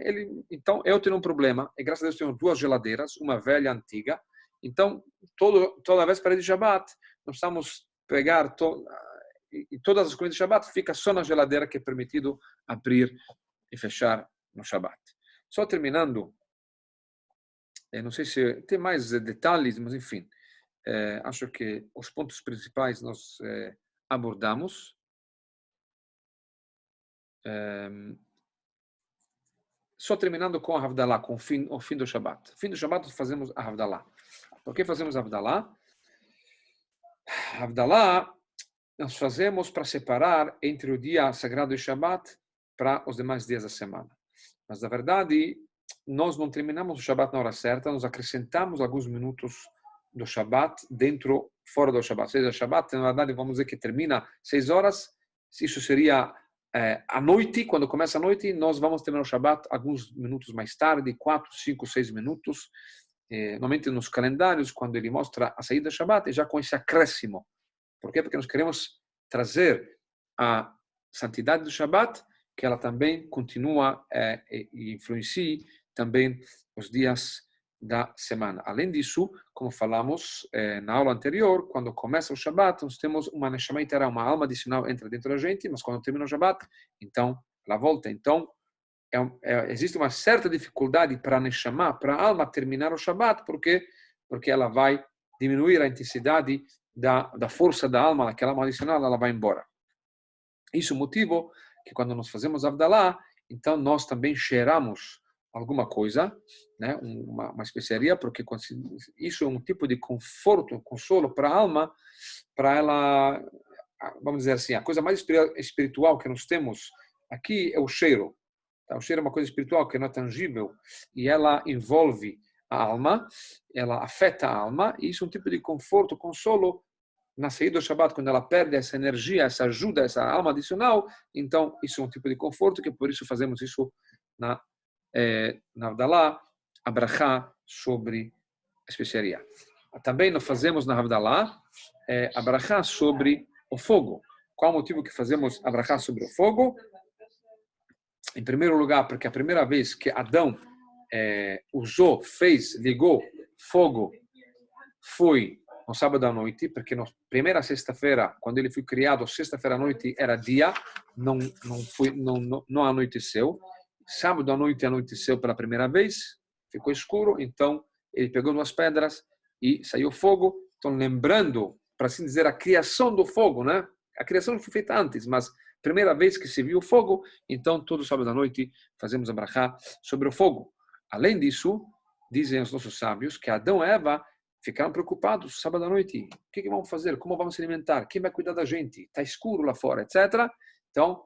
Speaker 1: então eu tenho um problema, e graças a Deus tenho duas geladeiras, uma velha antiga, então toda vez para ir de Shabbat, nós precisamos pegar e todas as coisas de Shabbat fica só na geladeira que é permitido abrir e fechar no Shabbat. Só terminando, não sei se tem mais detalhes, mas enfim, acho que os pontos principais nós abordamos. Só terminando com a Havdalah, com o fim do Shabbat. No fim do Shabbat nós fazemos a Havdalah. Por que fazemos a Havdalah? A Havdalah nós fazemos para separar entre o dia sagrado de Shabbat para os demais dias da semana. Mas, na verdade, nós não terminamos o Shabbat na hora certa, nós acrescentamos alguns minutos do Shabbat fora do Shabbat. Ou seja, o Shabbat, na verdade, vamos dizer que termina 6 horas, isso seria à noite, quando começa a noite, nós vamos terminar o Shabbat alguns minutos mais tarde, 4, 5, 6 minutos. Normalmente nos calendários, quando ele mostra a saída do Shabbat, é já com esse acréscimo. Por quê? Porque nós queremos trazer a santidade do Shabbat, que ela também continua e influencie também os dias da semana. Além disso, como falamos na aula anterior, quando começa o Shabbat, nós temos uma Neshama Yetara, uma alma adicional entra dentro da gente, mas quando termina o Shabbat, então ela volta. Então, existe uma certa dificuldade para a Neshama, para a alma terminar o Shabbat, porque ela vai diminuir a intensidade da força da alma, aquela alma adicional, ela vai embora. Isso é o motivo que quando nós fazemos Havdalah, então nós também cheiramos alguma coisa, né, uma especiaria, porque isso é um tipo de conforto, consolo para a alma, para ela, vamos dizer assim, a coisa mais espiritual que nós temos aqui é o cheiro. Tá? O cheiro é uma coisa espiritual que não é tangível e ela envolve a alma, ela afeta a alma, e isso é um tipo de conforto, consolo na saída do Shabbat, quando ela perde essa energia, essa ajuda, essa alma adicional, então isso é um tipo de conforto, que por isso fazemos isso na Havdalah, a brachá sobre a especiaria. Também nós fazemos na Havdalah a brachá sobre o fogo. Qual o motivo que fazemos a brachá sobre o fogo? Em primeiro lugar, porque a primeira vez que Adão ligou fogo, foi no sábado à noite, porque na primeira sexta-feira, quando ele foi criado, sexta-feira à noite era dia, não anoiteceu. Sábado à noite anoiteceu pela primeira vez, ficou escuro, então ele pegou duas pedras e saiu fogo. Então, lembrando, para assim dizer, a criação do fogo, né? A criação foi feita antes, mas primeira vez que se viu fogo, então todo sábado à noite fazemos a brachá sobre o fogo. Além disso, dizem os nossos sábios que Adão e Eva ficaram preocupados sábado à noite. O que vamos fazer? Como vamos se alimentar? Quem vai cuidar da gente? Está escuro lá fora, etc. Então,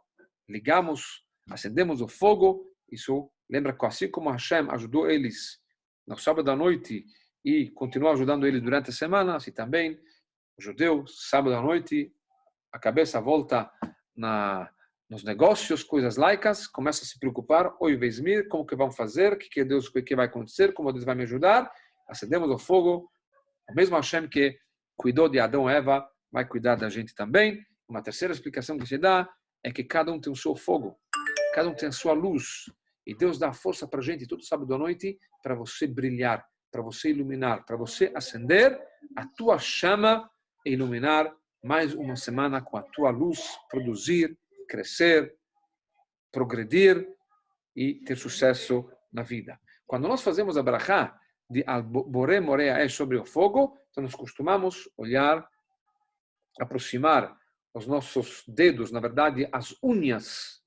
Speaker 1: acendemos o fogo. Isso lembra que assim como Hashem ajudou eles no sábado à noite e continuou ajudando eles durante a semana, assim também o judeu, sábado à noite, a cabeça volta nos negócios, coisas laicas, começa a se preocupar, oi, Vesmir, como que vamos fazer? O que vai acontecer? Como Deus vai me ajudar? Acendemos o fogo. O mesmo Hashem que cuidou de Adão e Eva, vai cuidar da gente também. Uma terceira explicação que se dá é que cada um tem o seu fogo, cada um tem a sua luz. E Deus dá força para a gente todo sábado à noite para você brilhar, para você iluminar, para você acender a tua chama e iluminar mais uma semana com a tua luz, produzir, crescer, progredir e ter sucesso na vida. Quando nós fazemos a brachá de Al-Boré Morea sobre o fogo, então nós costumamos olhar, aproximar os nossos dedos, na verdade, as unhas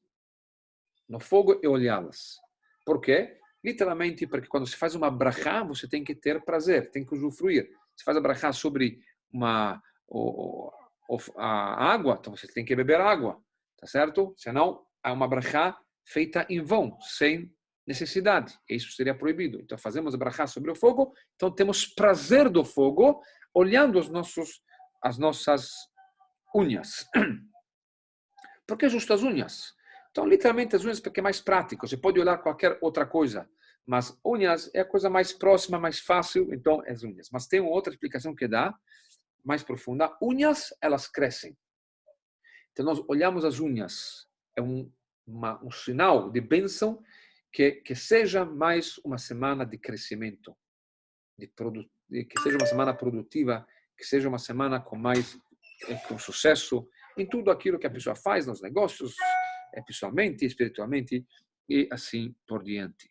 Speaker 1: no fogo e olhá-las. Por quê? Literalmente, porque quando se faz uma brachá, você tem que ter prazer, tem que usufruir. Se faz a brachá sobre a água, então você tem que beber água, tá certo? Senão, é uma brachá feita em vão, sem necessidade. E isso seria proibido. Então, fazemos a brachá sobre o fogo, então temos prazer do fogo, olhando as nossas unhas. Por que justo as unhas? Então, literalmente, as unhas porque é mais prático. Você pode olhar qualquer outra coisa, mas unhas é a coisa mais próxima, mais fácil, então as unhas. Mas tem uma outra explicação que dá, mais profunda. Unhas, elas crescem. Então, nós olhamos as unhas. É um sinal de bênção que seja mais uma semana de crescimento, que seja uma semana produtiva, que seja uma semana com sucesso em tudo aquilo que a pessoa faz, nos negócios, pessoalmente, espiritualmente e assim por diante.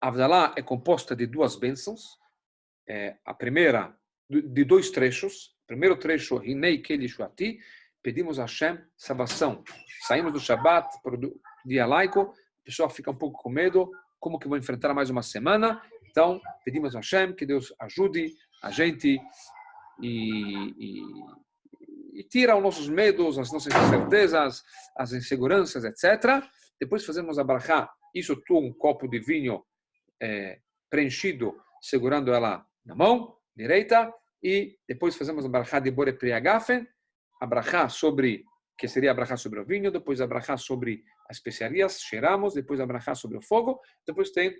Speaker 1: A Havdalah é composta de duas bênçãos. A primeira, de dois trechos. O primeiro trecho, Hinei Keli Shuati, pedimos a Hashem salvação. Saímos do Shabbat, para o dia laico, a pessoa fica um pouco com medo, como que vou enfrentar mais uma semana? Então, pedimos a Hashem que Deus ajude a gente e tira os nossos medos, as nossas incertezas, as inseguranças, etc. Depois fazemos a brachá, isso tudo um copo de vinho preenchido, segurando ela na mão direita, e depois fazemos a brachá de Boré Priagafen, a brachá que seria a brachá sobre o vinho, depois a brachá sobre as especiarias, cheiramos, depois a brachá sobre o fogo, depois tem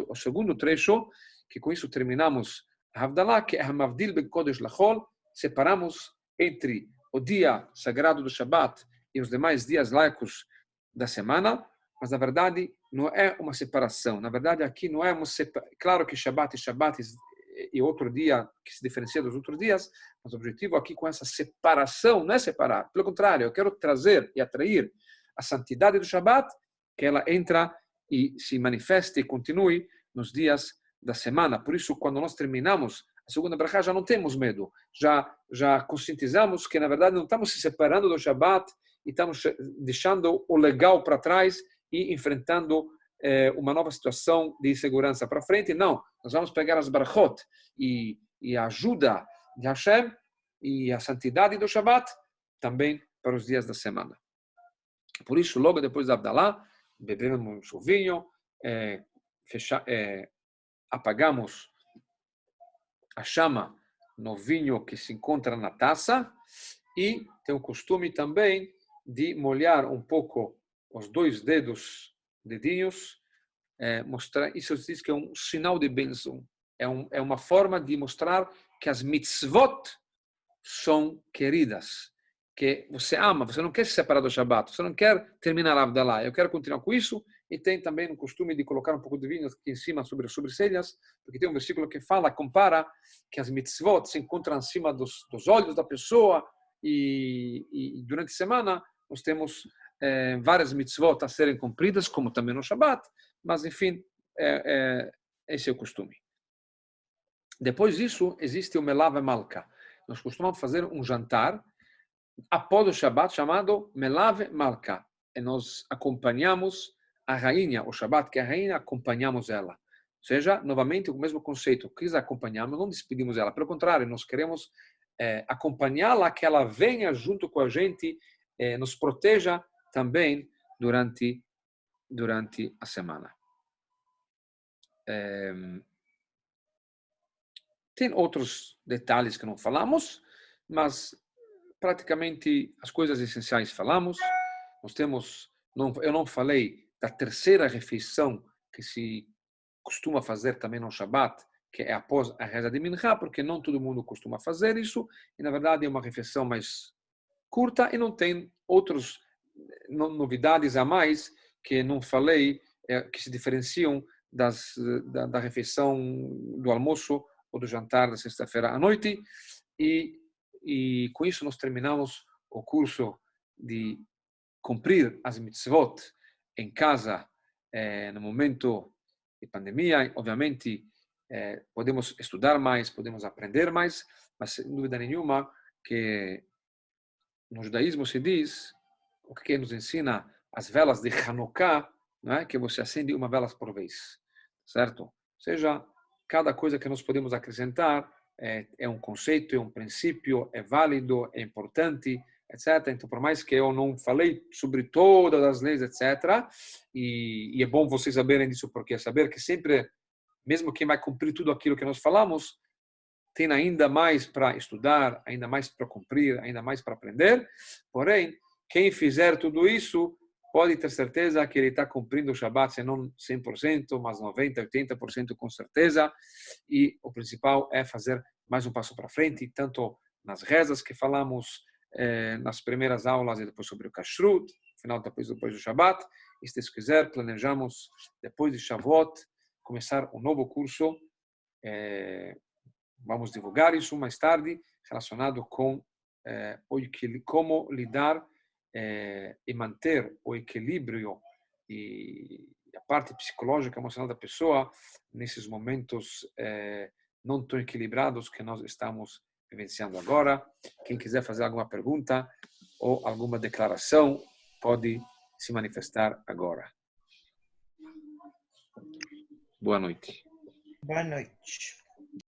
Speaker 1: o segundo trecho, que com isso terminamos a Havdalah, que é a Mavdil Ben Kodesh Lachol, separamos entre o dia sagrado do Shabbat e os demais dias laicos da semana, mas na verdade não é uma separação. Na verdade aqui não é uma separação. Claro que Shabbat e outro dia que se diferencia dos outros dias, mas o objetivo aqui com essa separação não é separar. Pelo contrário, eu quero trazer e atrair a santidade do Shabbat, que ela entra e se manifeste e continue nos dias da semana. Por isso, quando nós terminamos a segunda brachá, já não temos medo. Já conscientizamos que, na verdade, não estamos se separando do Shabbat e estamos deixando o legal para trás e enfrentando uma nova situação de insegurança para frente. Não, nós vamos pegar as brachot e a ajuda de Hashem e a santidade do Shabbat também para os dias da semana. Por isso, logo depois da Havdalah, bebemos o vinho, apagamos a chama no vinho que se encontra na taça e tem o costume também de molhar um pouco os dois dedinhos, mostrar, isso se diz que é um sinal de bênção, é uma forma de mostrar que as mitzvot são queridas, que você ama, você não quer se separar do Shabbat, você não quer terminar a Avdalá, eu quero continuar com isso. E tem também o costume de colocar um pouco de vinho aqui em cima sobre as sobrancelhas, porque tem um versículo que compara que as mitzvot se encontram acima dos olhos da pessoa e durante a semana nós temos várias mitzvot a serem cumpridas, como também no Shabbat, mas enfim, esse é o costume. Depois disso, existe o Melav Malka. Nós costumamos fazer um jantar após o Shabbat chamado Melav Malka. E nós acompanhamos a rainha, o Shabbat, que é a rainha, acompanhamos ela. Ou seja, novamente, o mesmo conceito. Quis acompanhamos, não despedimos ela. Pelo contrário, nós queremos acompanhá-la, que ela venha junto com a gente, nos proteja também durante a semana. Tem outros detalhes que não falamos, mas praticamente as coisas essenciais falamos. Eu não falei da terceira refeição que se costuma fazer também no Shabbat, que é após a reza de Minchá, porque não todo mundo costuma fazer isso, e na verdade é uma refeição mais curta e não tem outras novidades a mais que não falei, que se diferenciam da refeição do almoço ou do jantar da sexta-feira à noite. E com isso nós terminamos o curso de cumprir as mitzvot em casa no momento de pandemia. Obviamente, podemos estudar mais, podemos aprender mais, mas sem dúvida nenhuma que no judaísmo se diz, o que nos ensina as velas de Hanukkah, não é? Que você acende uma vela por vez, certo? Ou seja, cada coisa que nós podemos acrescentar é um conceito, é um princípio, é válido, é importante, etc. Então, por mais que eu não falei sobre todas as leis, etc., e é bom vocês saberem disso, porque saber que sempre, mesmo quem vai cumprir tudo aquilo que nós falamos, tem ainda mais para estudar, ainda mais para cumprir, ainda mais para aprender. Porém, quem fizer tudo isso, pode ter certeza que ele está cumprindo o Shabbat, se não 100%, mas 90%, 80% com certeza. E o principal é fazer mais um passo para frente, tanto nas rezas que falamos nas primeiras aulas e depois sobre o Kashrut, final depois do Shabbat. E se Deus quiser, planejamos, depois de Shavuot, começar um novo curso. Vamos divulgar isso mais tarde, relacionado com como lidar e manter o equilíbrio e a parte psicológica, emocional da pessoa nesses momentos não tão equilibrados que nós estamos vivenciando agora. Quem quiser fazer alguma pergunta ou alguma declaração, pode se manifestar agora. Boa noite.
Speaker 2: Boa noite.